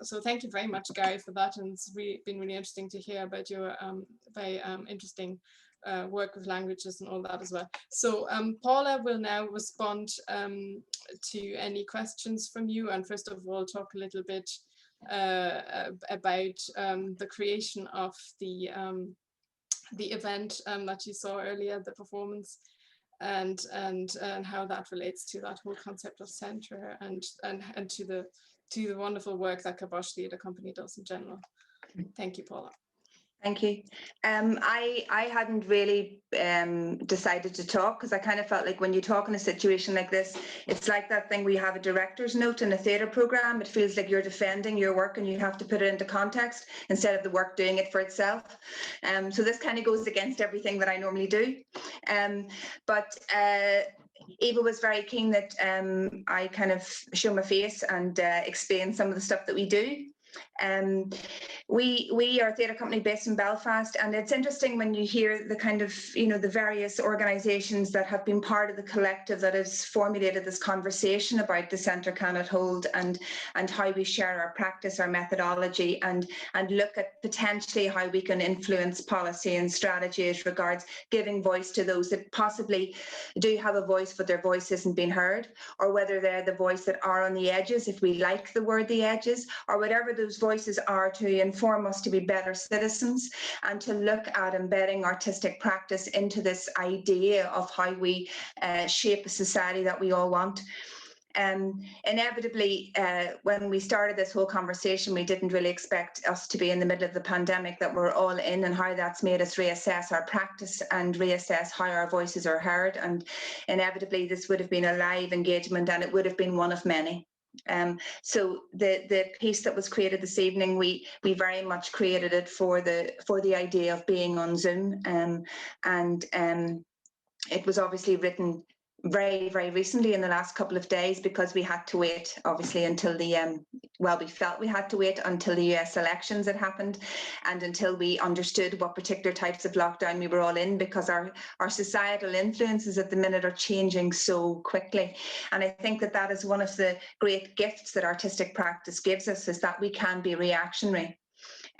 so thank you very much, Gary, for that. And it's been really interesting to hear about your very interesting work with languages and all that as well. So Paula will now respond to any questions from you. And first of all, talk a little bit about the creation of the event that you saw earlier, the performance, and how that relates to that whole concept of centre and to the wonderful work that Kabosh Theatre Company does in general. Thank you, Paula. Thank you. I hadn't really decided to talk, because I kind of felt like when you talk in a situation like this, it's like that thing where you have a director's note in a theatre programme. It feels like you're defending your work and you have to put it into context instead of the work doing it for itself. So this kind of goes against everything that I normally do. But Eva was very keen that I kind of show my face and explain some of the stuff that we do. We are a theatre company based in Belfast, and it's interesting when you hear the kind of, you know, the various organisations that have been part of the collective that has formulated this conversation about the centre cannot hold, and how we share our practice, our methodology, and look at potentially how we can influence policy and strategy as regards giving voice to those that possibly do have a voice but their voice isn't being heard, or whether they're the voice that are on the edges, if we like the word the edges, or whatever those voices are, to inform us to be better citizens and to look at embedding artistic practice into this idea of how we shape a society that we all want. Inevitably, when we started this whole conversation, we didn't really expect us to be in the middle of the pandemic that we're all in, and how that's made us reassess our practice and reassess how our voices are heard. And inevitably, this would have been a live engagement, and it would have been one of many. So the piece that was created this evening, we very much created it for the idea of being on Zoom, and it was obviously written very, very recently in the last couple of days, because we had to wait obviously until the we felt we had to wait until the US elections had happened, and until we understood what particular types of lockdown we were all in, because our societal influences at the minute are changing so quickly. And I think that is one of the great gifts that artistic practice gives us, is that we can be reactionary.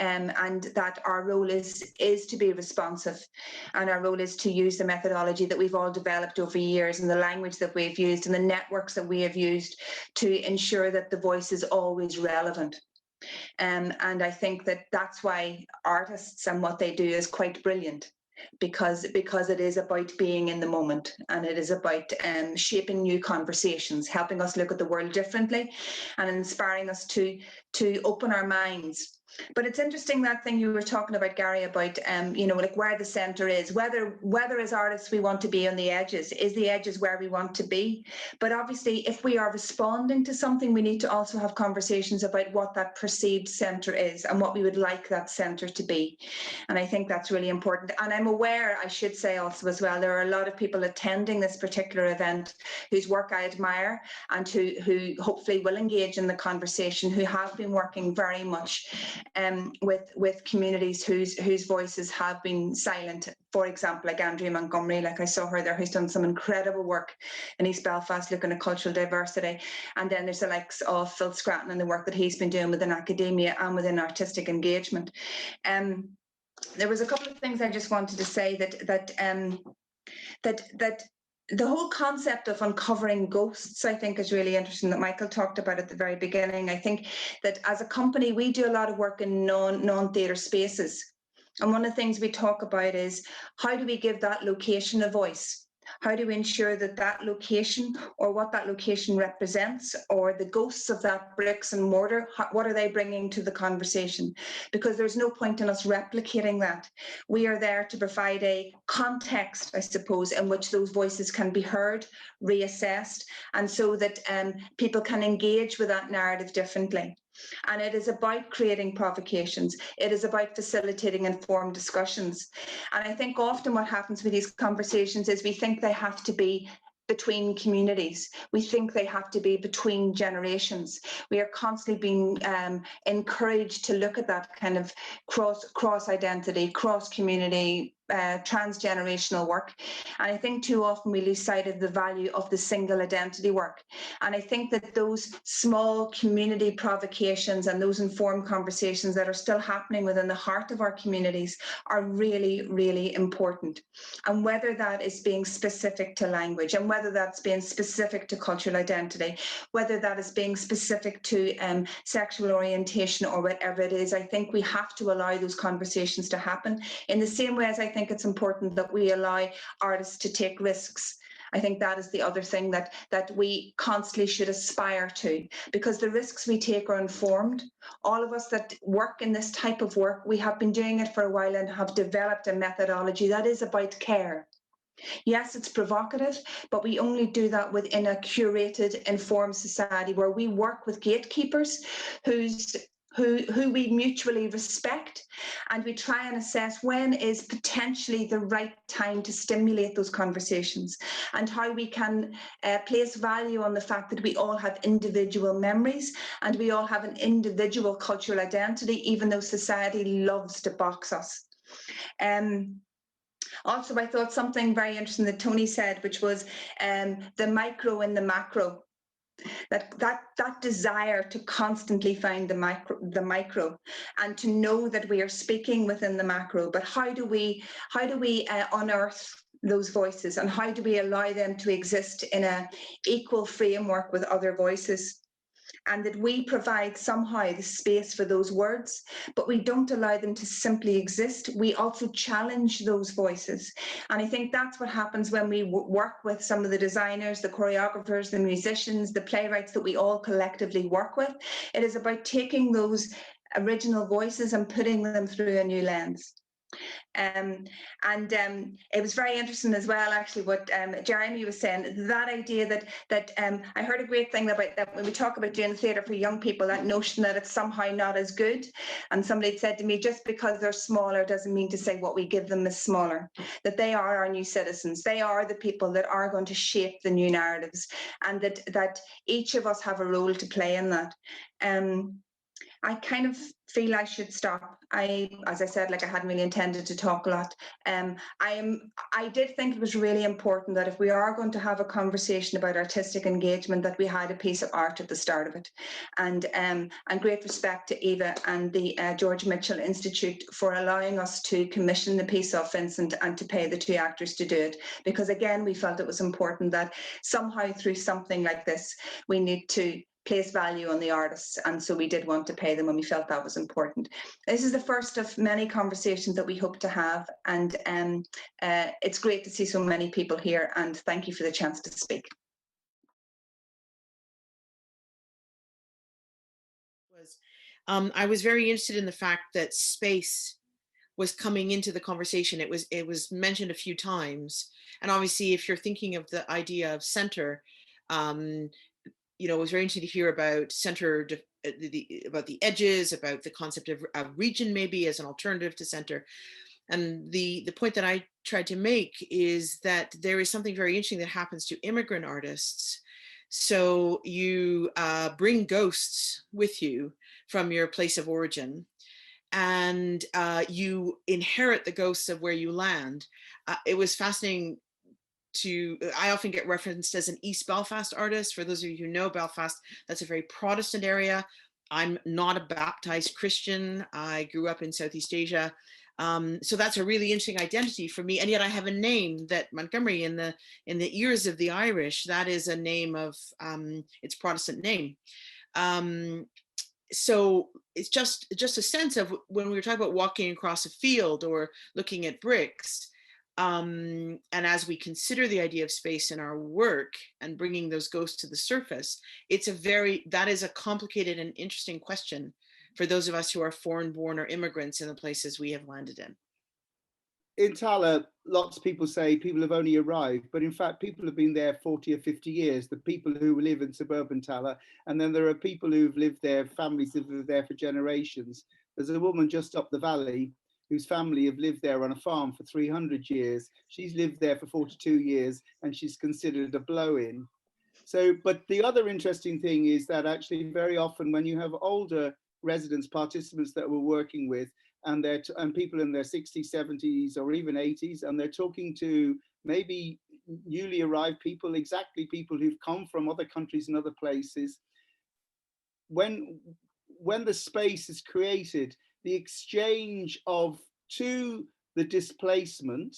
and that our role is to be responsive, and our role is to use the methodology that we've all developed over years and the language that we've used and the networks that we have used to ensure that the voice is always relevant. And I think that that's why artists and what they do is quite brilliant, because it is about being in the moment, and it is about shaping new conversations, helping us look at the world differently and inspiring us to open our minds. But it's interesting, that thing you were talking about, Gary, about you know, like where the centre is, whether as artists we want to be on the edges. Is the edges where we want to be? But obviously, if we are responding to something, we need to also have conversations about what that perceived centre is and what we would like that centre to be. And I think that's really important. And I'm aware, I should say also as well, there are a lot of people attending this particular event whose work I admire and who hopefully will engage in the conversation, who have been working very much with communities whose voices have been silent. For example, like Andrea Montgomery, like I saw her there, who's done some incredible work in East Belfast looking at cultural diversity. And then there's the likes of Phil Scratton and the work that he's been doing within academia and within artistic engagement. There was a couple of things I just wanted to say that the whole concept of uncovering ghosts, I think, is really interesting, that Michael talked about at the very beginning. I think that as a company, we do a lot of work in non-theatre spaces. And one of the things we talk about is, how do we give that location a voice? How do we ensure that that location, or what that location represents, or the ghosts of that bricks and mortar, what are they bringing to the conversation? Because there's no point in us replicating that. We are there to provide a context, I suppose, in which those voices can be heard, reassessed, and so that people can engage with that narrative differently. And it is about creating provocations. It is about facilitating informed discussions. And I think often what happens with these conversations is we think they have to be between communities. We think they have to be between generations. We are constantly being encouraged to look at that kind of cross identity, cross community, transgenerational work. And I think too often we lose sight of the value of the single identity work. And I think that those small community provocations and those informed conversations that are still happening within the heart of our communities are really, really important. And whether that is being specific to language, and whether that's being specific to cultural identity, whether that is being specific to sexual orientation or whatever it is, I think we have to allow those conversations to happen. In the same way as I think it's important that we allow artists to take risks. I think that is the other thing that we constantly should aspire to, because the risks we take are informed. All of us that work in this type of work, we have been doing it for a while and have developed a methodology that is about care. Yes, it's provocative, but we only do that within a curated, informed society where we work with gatekeepers who we mutually respect, and we try and assess when is potentially the right time to stimulate those conversations, and how we can place value on the fact that we all have individual memories and we all have an individual cultural identity, even though society loves to box us. Also, I thought something very interesting that Tony said, which was the micro in the macro. That desire to constantly find the micro and to know that we are speaking within the macro, but how do we unearth those voices, and how do we allow them to exist in an equal framework with other voices? And that we provide somehow the space for those words, but we don't allow them to simply exist. We also challenge those voices. And I think that's what happens when we work with some of the designers, the choreographers, the musicians, the playwrights that we all collectively work with. It is about taking those original voices and putting them through a new lens. It was very interesting as well, actually, what Jeremy was saying, that idea that I heard a great thing about that when we talk about doing theatre for young people, that notion that it's somehow not as good. And somebody had said to me, just because they're smaller doesn't mean to say what we give them is smaller, that they are our new citizens. They are the people that are going to shape the new narratives, and that each of us have a role to play in that. I kind of feel I should stop. As I said, like I hadn't really intended to talk a lot. I did think it was really important that if we are going to have a conversation about artistic engagement, that we had a piece of art at the start of it. And great respect to Eva and the George Mitchell Institute for allowing us to commission the piece of Vincent and to pay the 2 actors to do it. Because again, we felt it was important that somehow through something like this, we need to place value on the artists, and so we did want to pay them, and we felt that was important. This is the first of many conversations that we hope to have, and it's great to see so many people here, and thank you for the chance to speak. I was very interested in the fact that space was coming into the conversation. It was mentioned a few times, and obviously if you're thinking of the idea of center, you know, it was very interesting to hear about center, about the edges, about the concept of region maybe as an alternative to center. And the point that I tried to make is that there is something very interesting that happens to immigrant artists. So you bring ghosts with you from your place of origin, and you inherit the ghosts of where you land. It was fascinating I often get referenced as an East Belfast artist. For those of you who know Belfast, that's a very Protestant area. I'm not a baptized Christian. I grew up in Southeast Asia. So that's a really interesting identity for me. And yet I have a name that Montgomery in the ears of the Irish, that is a name of, it's Protestant name. So it's just a sense of when we were talking about walking across a field or looking at bricks, and as we consider the idea of space in our work and bringing those ghosts to the surface, that is a complicated and interesting question for those of us who are foreign born or immigrants in the places we have landed in. In Tallaght, lots of people say people have only arrived, but in fact, people have been there 40 or 50 years, the people who live in suburban Tallaght, and then there are people who've lived there, families that have lived there for generations. There's a woman just up the valley whose family have lived there on a farm for 300 years. She's lived there for 42 years, and she's considered a blow-in. So, but the other interesting thing is that actually very often when you have older residents, participants that we're working with, and people in their 60s, 70s, or even 80s, and they're talking to maybe newly arrived people, exactly people who've come from other countries and other places. When the space is created, the exchange to the displacement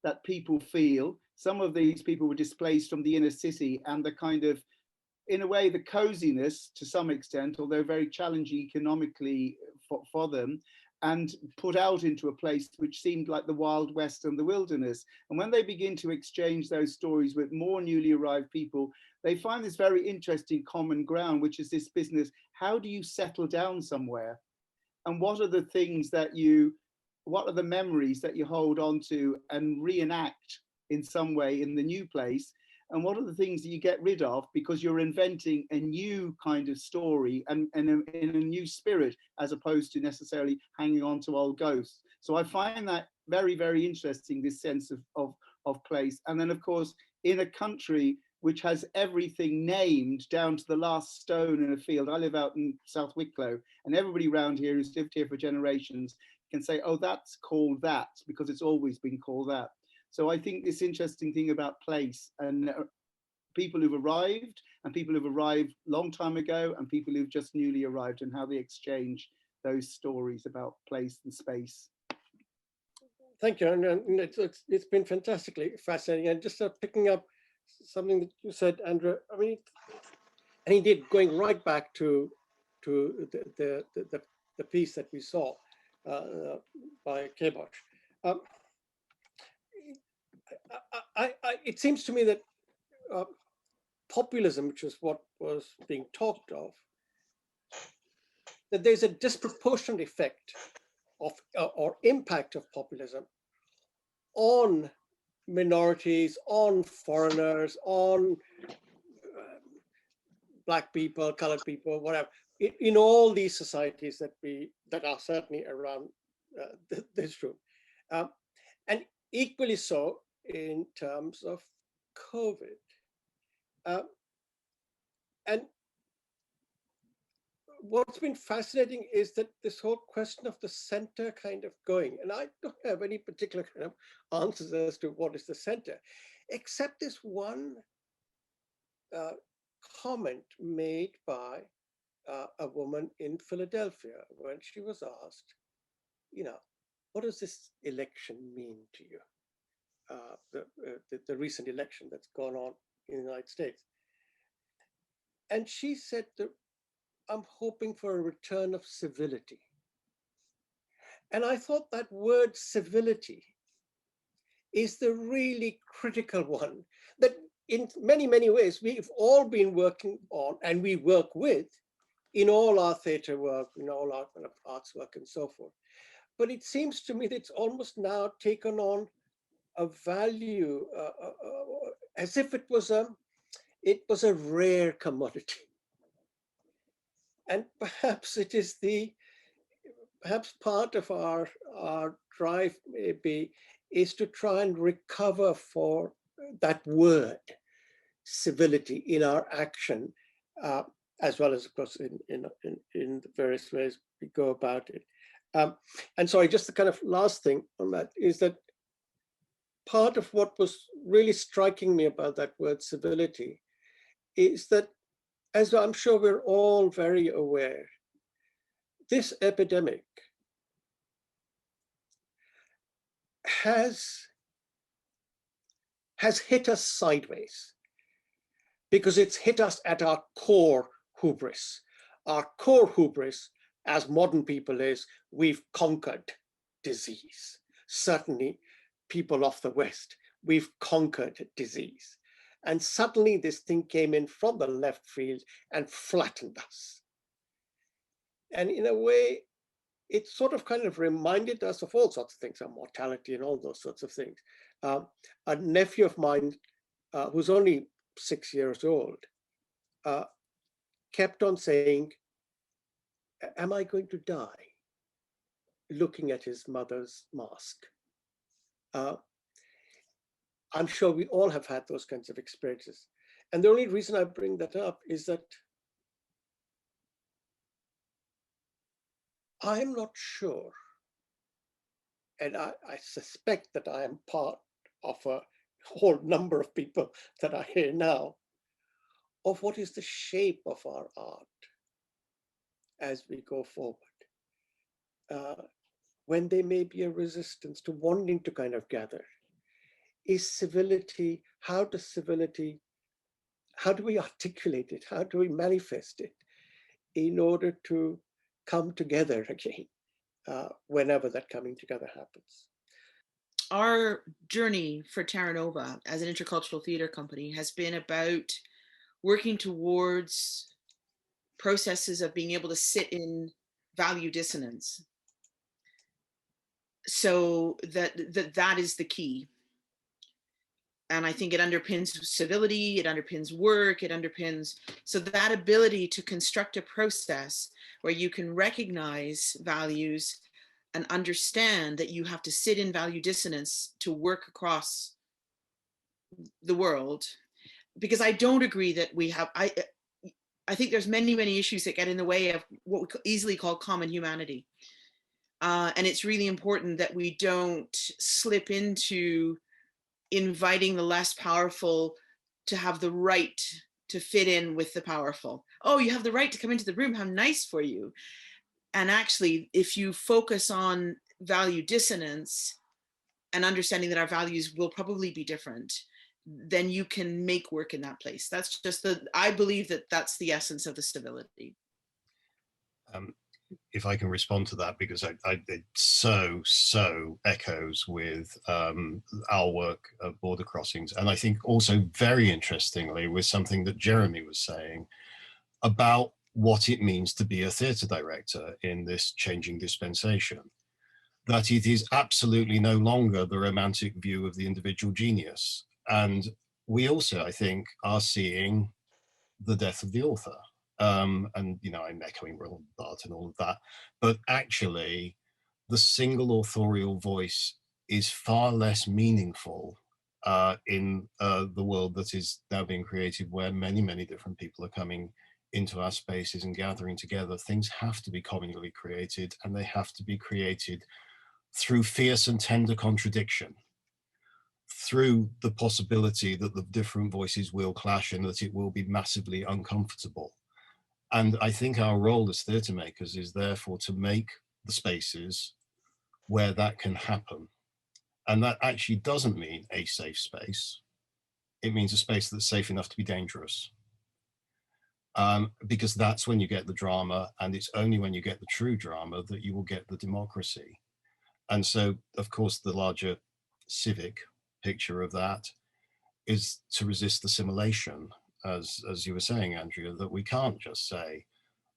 that people feel, some of these people were displaced from the inner city, and the kind of, in a way, the coziness to some extent, although very challenging economically for them, and put out into a place which seemed like the Wild West and the wilderness. And when they begin to exchange those stories with more newly arrived people, they find this very interesting common ground, which is this business. How do you settle down somewhere? And what are the things what are the memories that you hold on to and reenact in some way in the new place? And what are the things that you get rid of because you're inventing a new kind of story and in a new spirit, as opposed to necessarily hanging on to old ghosts? So I find that very, very interesting, this sense of place. And then, of course, in a country which has everything named down to the last stone in a field. I live out in South Wicklow, and everybody around here who's lived here for generations can say, oh, that's called that, because it's always been called that. So I think this interesting thing about place and people who've arrived and people who've arrived long time ago and people who've just newly arrived, and how they exchange those stories about place and space. Thank you, and it's been fantastically fascinating. And just picking up something that you said, Andrew, I mean, and indeed going right back to the piece that we saw by Kabosh. It seems to me that populism, which is what was being talked of, that there's a disproportionate effect of or impact of populism on minorities, on foreigners, on Black people, colored people, whatever, in all these societies that are certainly around this room, and equally so in terms of COVID. And what's been fascinating is that this whole question of the center kind of going, and I don't have any particular kind of answers as to what is the center, except this one comment made by a woman in Philadelphia when she was asked, you know, what does this election mean to you? The recent election that's gone on in the United States. And she said that I'm hoping for a return of civility. And I thought that word civility is the really critical one that in many, many ways we've all been working on and we work with in all our theatre work, in all our kind of arts work and so forth. But it seems to me that it's almost now taken on a value as if it was a rare commodity. And perhaps it is perhaps part of our drive maybe is to try and recover for that word, civility, in our action, as well as, of course, in the various ways we go about it. And sorry, just the kind of last thing on that is that part of what was really striking me about that word civility is that, as I'm sure we're all very aware, this epidemic has hit us sideways because it's hit us at our core hubris. Our core hubris as modern people is we've conquered disease. Certainly people of the West, we've conquered disease. And suddenly this thing came in from the left field and flattened us. And in a way, it sort of kind of reminded us of all sorts of things, our mortality and all those sorts of things. A nephew of mine, who's only 6 years old, kept on saying, am I going to die? Looking at his mother's mask. I'm sure we all have had those kinds of experiences. And the only reason I bring that up is that I'm not sure, and I suspect that I am part of a whole number of people that are here now, of what is the shape of our art as we go forward. When there may be a resistance to wanting to kind of gather. Is civility, how do we articulate it? How do we manifest it in order to come together again, whenever that coming together happens? Our journey for Terra Nova as an intercultural theatre company has been about working towards processes of being able to sit in value dissonance. So that is the key. And I think it underpins civility, it underpins work, it underpins, so that ability to construct a process where you can recognize values and understand that you have to sit in value dissonance to work across the world. Because I don't agree that we have, I think there's many, many issues that get in the way of what we easily call common humanity. And it's really important that we don't slip into inviting the less powerful to have the right to fit in with the powerful. Oh, you have the right to come into the room, how nice for you. And actually, if you focus on value dissonance and understanding that our values will probably be different, then you can make work in that place. That's just I believe that that's the essence of the stability. If I can respond to that, because it so echoes with our work of border crossings. And I think also very interestingly with something that Jeremy was saying about what it means to be a theatre director in this changing dispensation, that it is absolutely no longer the romantic view of the individual genius. And we also, I think, are seeing the death of the author. And, you know, I'm echoing Roland Barthes and all of that, but actually the single authorial voice is far less meaningful in the world that is now being created, where many, many different people are coming into our spaces and gathering together, things have to be communally created, and they have to be created through fierce and tender contradiction, through the possibility that the different voices will clash and that it will be massively uncomfortable. And I think our role as theatre makers is therefore to make the spaces where that can happen. And that actually doesn't mean a safe space. It means a space that's safe enough to be dangerous. Because that's when you get the drama, and it's only when you get the true drama that you will get the democracy. And so, of course, the larger civic picture of that is to resist assimilation, as you were saying, Andrea, that we can't just say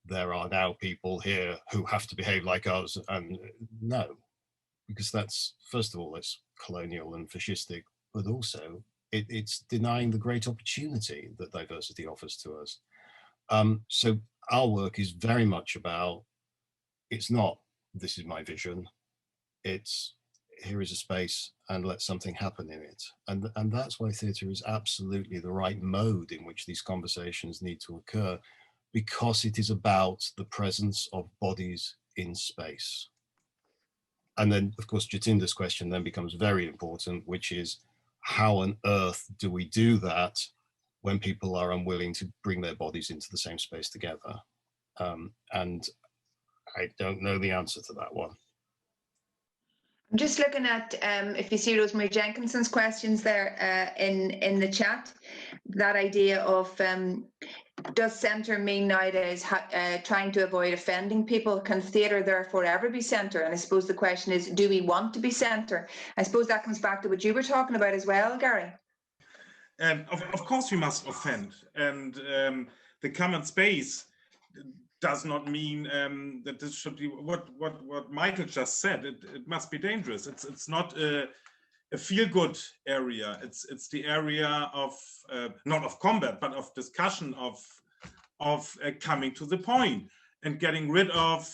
there are now people here who have to behave like us, and no, because that's, first of all, it's colonial and fascistic, but also it's denying the great opportunity that diversity offers to us. So our work is very much about, it's not, this is my vision, it's, here is a space and let something happen in it. And that's why theatre is absolutely the right mode in which these conversations need to occur, because it is about the presence of bodies in space. And then, of course, Jatinder's question then becomes very important, which is, how on earth do we do that when people are unwilling to bring their bodies into the same space together? And I don't know the answer to that one. I'm just looking at, if you see Rosemary Jenkinson's questions there in the chat, that idea of does centre mean nowadays trying to avoid offending people? Can theatre therefore ever be centre? And I suppose the question is, do we want to be centre? I suppose that comes back to what you were talking about as well, Gary. Of course we must offend, and the common space does not mean that this should be what Michael just said. It must be dangerous. It's not a feel-good area. It's the area of not of combat, but of discussion, of coming to the point and getting rid of.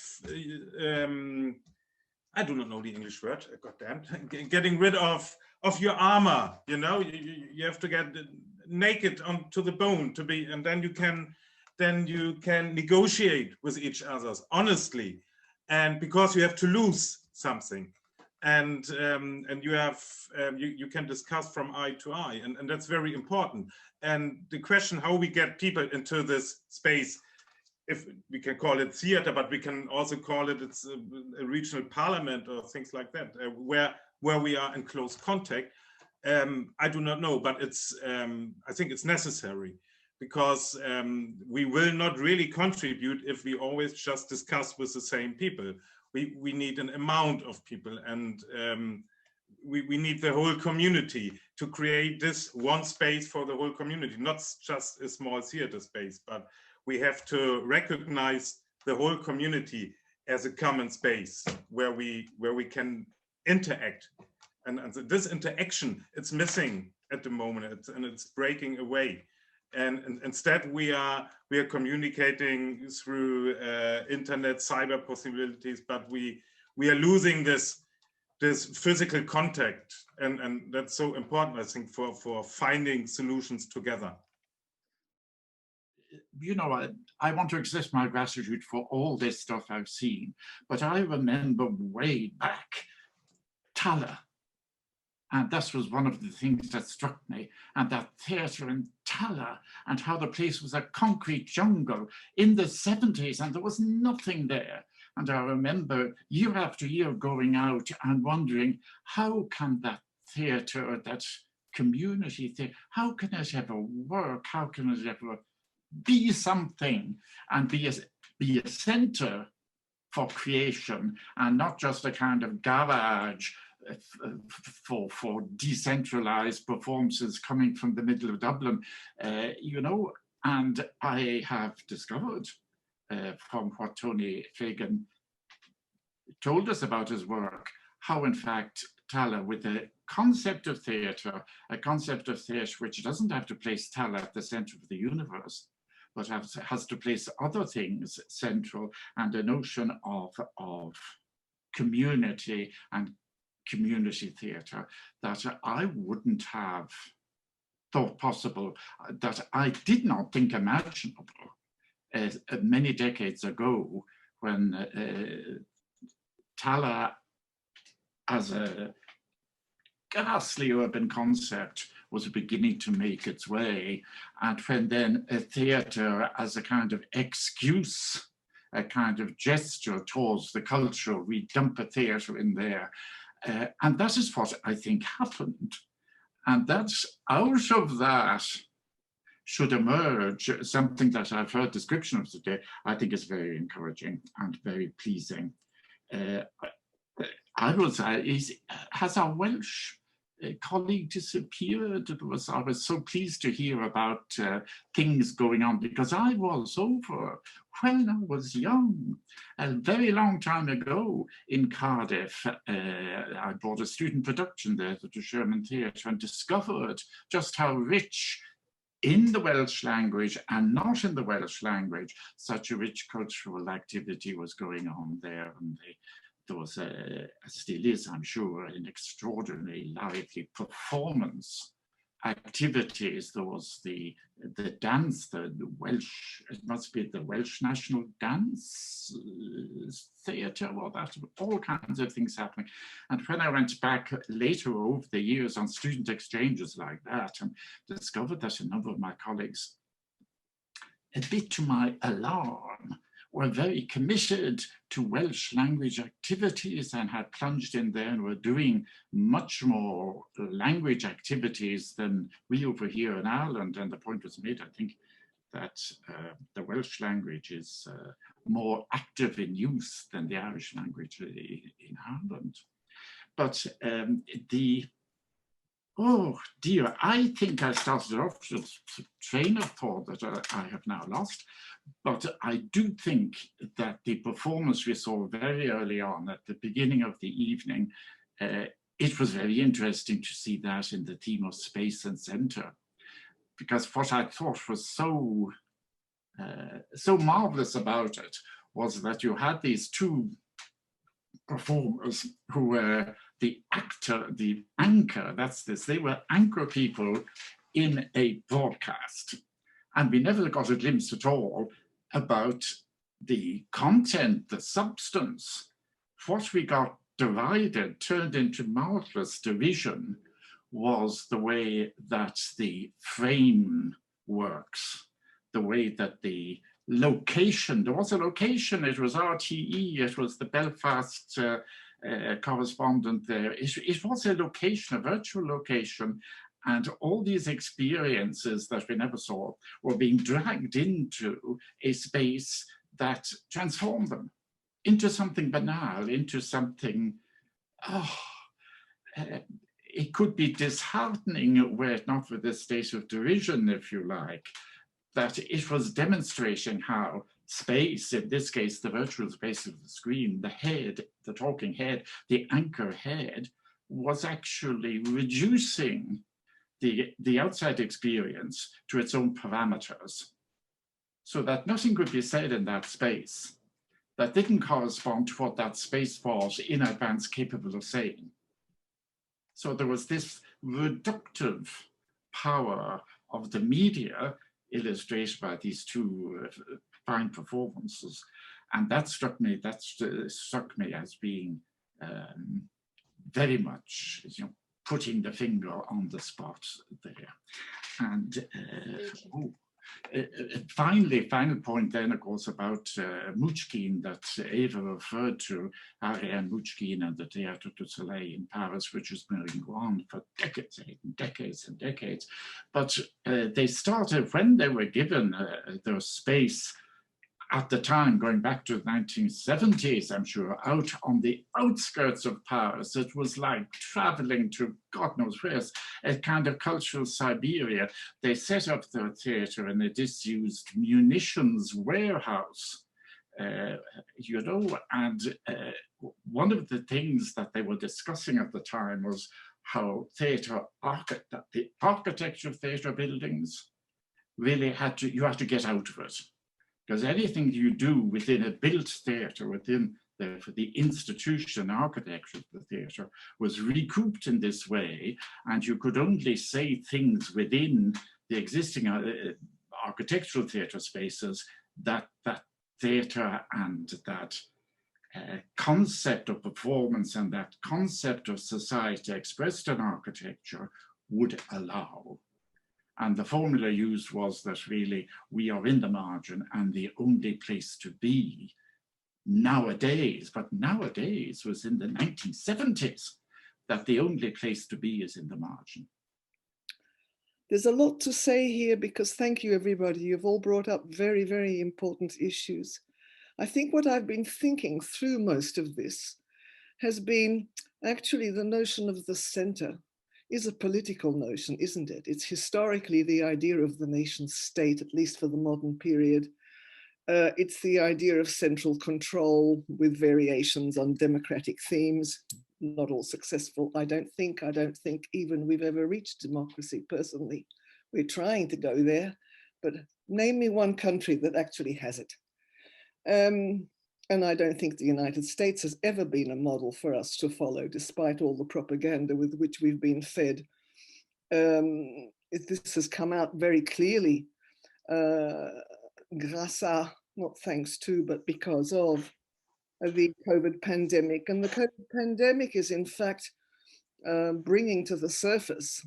I do not know the English word. Goddamn, getting rid of your armor. You know, you have to get naked onto the bone to be, and then you can negotiate with each other honestly, and because you have to lose something, and you have you can discuss from eye to eye, and that's very important. And the question how we get people into this space, if we can call it theater, but we can also call it it's a regional parliament or things like that, where we are in close contact. I do not know, but it's I think it's necessary, because we will not really contribute if we always just discuss with the same people. We need an amount of people, and we need the whole community to create this one space for the whole community, not just a small theater space, but we have to recognize the whole community as a common space where we can interact. And this interaction, it's missing at the moment, and it's breaking away. And instead we are communicating through internet, cyber possibilities, but we are losing this physical contact, and that's so important, I think, for finding solutions together. You know, I want to express my gratitude for all this stuff I've seen, but I remember way back Tallaght. And this was one of the things that struck me, and that theatre in Tallaght, and how the place was a concrete jungle in the 70s, and there was nothing there. And I remember year after year going out and wondering, how can that theatre, that community theatre, how can it ever work? How can it ever be something and be a centre for creation, and not just a kind of garage for decentralized performances coming from the middle of Dublin, you know. And I have discovered from what Tony Fegan told us about his work, how in fact Tallaght, with the concept of theatre, a concept of theatre which doesn't have to place Tallaght at the center of the universe, but has to place other things central, and a notion of community and community theatre that I wouldn't have thought possible, that I did not think imaginable many decades ago, when Tallaght, as a ghastly urban concept, was beginning to make its way, and when then a theatre as a kind of excuse, a kind of gesture towards the culture, we dump a theatre in there. And that is what I think happened. And that's out of that should emerge something that I've heard description of today, I think is very encouraging and very pleasing. I will say, has our Welsh colleague disappeared? I was so pleased to hear about things going on, because I was over when I was young, a very long time ago in Cardiff. I brought a student production there to the Sherman Theatre and discovered just how rich in the Welsh language and not in the Welsh language, such a rich cultural activity was going on there. And there was still is, I'm sure, an extraordinarily lively performance activities. There was the dance, the Welsh, it must be the Welsh National Dance Theatre, or that, all kinds of things happening. And when I went back later over the years on student exchanges like that, and discovered that a number of my colleagues, a bit to my alarm, were very committed to Welsh language activities and had plunged in there and were doing much more language activities than we over here in Ireland. And the point was made, I think, that the Welsh language is more active in use than the Irish language in Ireland. But oh dear, I think I started off with a train of thought that I have now lost. But I do think that the performance we saw very early on at the beginning of the evening, it was very interesting to see that in the theme of space and center, because what I thought was so marvelous about it was that you had these two performers who were the actor, the anchor, that's this, they were anchor people in a broadcast. And we never got a glimpse at all about the content, the substance. What we got divided, turned into marvelous division, was the way that the frame works, the way that the location, there was a location, it was RTE, it was the Belfast correspondent there. It was a location, a virtual location, and all these experiences that we never saw were being dragged into a space that transformed them into something banal, into something, it could be disheartening were it not for this state of derision, if you like, that it was demonstrating how space, in this case, the virtual space of the screen, the head, the talking head, the anchor head, was actually reducing the outside experience to its own parameters, so that nothing could be said in that space that didn't correspond to what that space was in advance capable of saying. So there was this reductive power of the media illustrated by these two fine performances. And that struck me as being very much, putting the finger on the spot there. And final point then, of course, about Mnouchkine that Eva referred to, Ariane Mnouchkine and the Théâtre du Soleil in Paris, which has been going on for decades and decades and decades. But they started, when they were given their space at the time, going back to the 1970s, I'm sure, out on the outskirts of Paris. It was like traveling to God knows where, a kind of cultural Siberia. They set up their theatre in a disused munitions warehouse, and one of the things that they were discussing at the time was how the architecture of theatre buildings really you had to get out of it. Because anything you do within a built theatre, within the institution, architecture of the theatre, was recouped in this way, and you could only say things within the existing architectural theatre spaces that theatre and that concept of performance and that concept of society expressed in architecture would allow. And the formula used was that really we are in the margin and the only place to be nowadays, but nowadays was in the 1970s, that the only place to be is in the margin. There's a lot to say here because thank you, everybody. You've all brought up very, very important issues. I think what I've been thinking through most of this has been actually the notion of the center is a political notion, isn't it? It's historically the idea of the nation state, at least for the modern period. It's the idea of central control with variations on democratic themes, not all successful. I don't think even we've ever reached democracy personally. We're trying to go there, but name me one country that actually has it. And I don't think the United States has ever been a model for us to follow, despite all the propaganda with which we've been fed. This has come out very clearly, grâce à, not thanks to, but because of the COVID pandemic. And the COVID pandemic is in fact bringing to the surface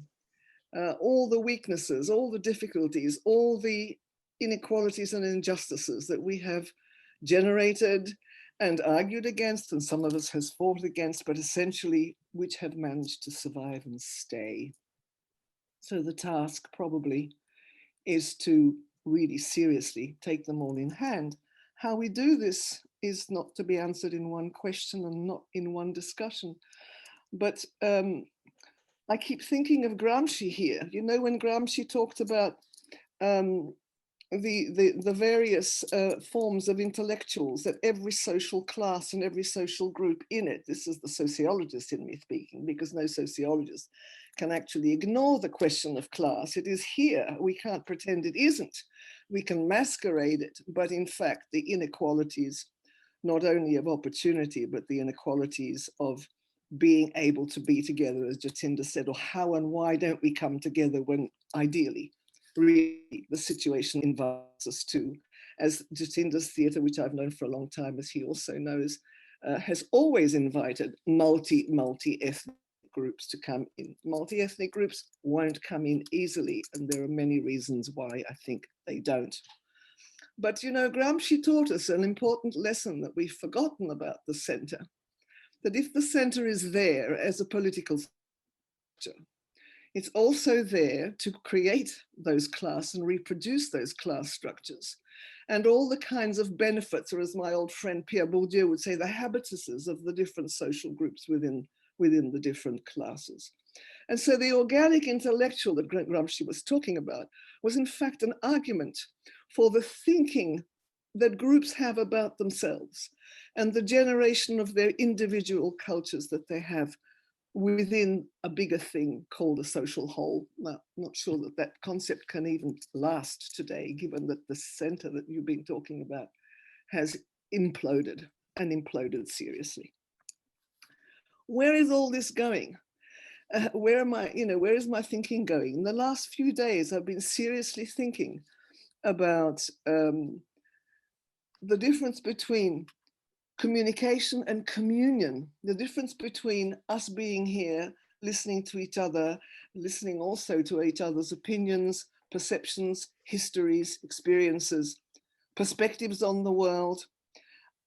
all the weaknesses, all the difficulties, all the inequalities and injustices that we have generated and argued against, and some of us has fought against, but essentially which have managed to survive and stay. So the task probably is to really seriously take them all in hand. How we do this is not to be answered in one question and not in one discussion. But I keep thinking of Gramsci here. You know, when Gramsci talked about the various forms of intellectuals that every social class and every social group in it, this is the sociologist in me speaking, because no sociologist can actually ignore the question of class. It is here. We can't pretend it isn't. We can masquerade it, but in fact, the inequalities, not only of opportunity, but the inequalities of being able to be together, as Jatinda said, or how and why don't we come together when ideally, really, the situation invites us to. As Jatinda's theatre, which I've known for a long time, as he also knows, has always invited multi-ethnic groups to come in. Multi-ethnic groups won't come in easily, and there are many reasons why I think they don't. But you know, Gramsci taught us an important lesson that we've forgotten about the centre, that if the centre is there as a political structure, it's also there to create those class and reproduce those class structures and all the kinds of benefits, or as my old friend Pierre Bourdieu would say, the habituses of the different social groups within the different classes. And so the organic intellectual that Gramsci was talking about was in fact an argument for the thinking that groups have about themselves and the generation of their individual cultures that they have within a bigger thing called a social whole. Now, I'm not sure that that concept can even last today, given that the center that you've been talking about has imploded and imploded seriously. Where is all this going? Where is my thinking going? In the last few days, I've been seriously thinking about the difference between communication and communion, the difference between us being here, listening to each other, listening also to each other's opinions, perceptions, histories, experiences, perspectives on the world,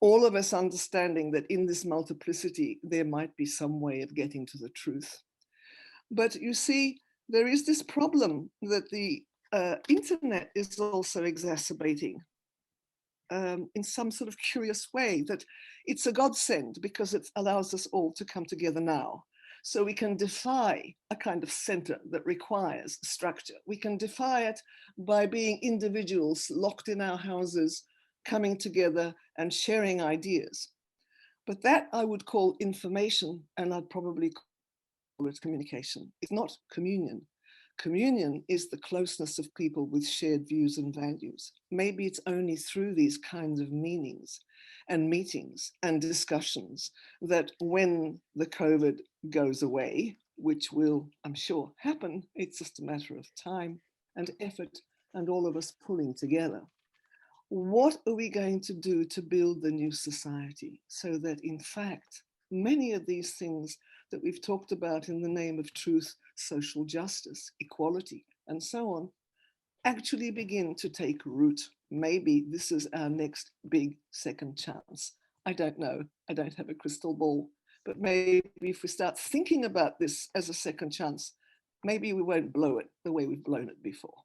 all of us understanding that in this multiplicity, there might be some way of getting to the truth. But you see, there is this problem that the internet is also exacerbating in some sort of curious way, that it's a godsend because it allows us all to come together now. So we can defy a kind of center that requires structure. We can defy it by being individuals locked in our houses, coming together and sharing ideas. But that I would call information, and I'd probably call it communication. It's not communion. Communion is the closeness of people with shared views and values. Maybe it's only through these kinds of meanings and meetings and discussions that when the COVID goes away, which will, I'm sure, happen, it's just a matter of time and effort and all of us pulling together. what are we going to do to build the new society so that in fact, many of these things that we've talked about in the name of truth, social justice, equality, and so on, actually begin to take root. Maybe this is our next big second chance. I don't know. I don't have a crystal ball. But maybe if we start thinking about this as a second chance, maybe we won't blow it the way we've blown it before.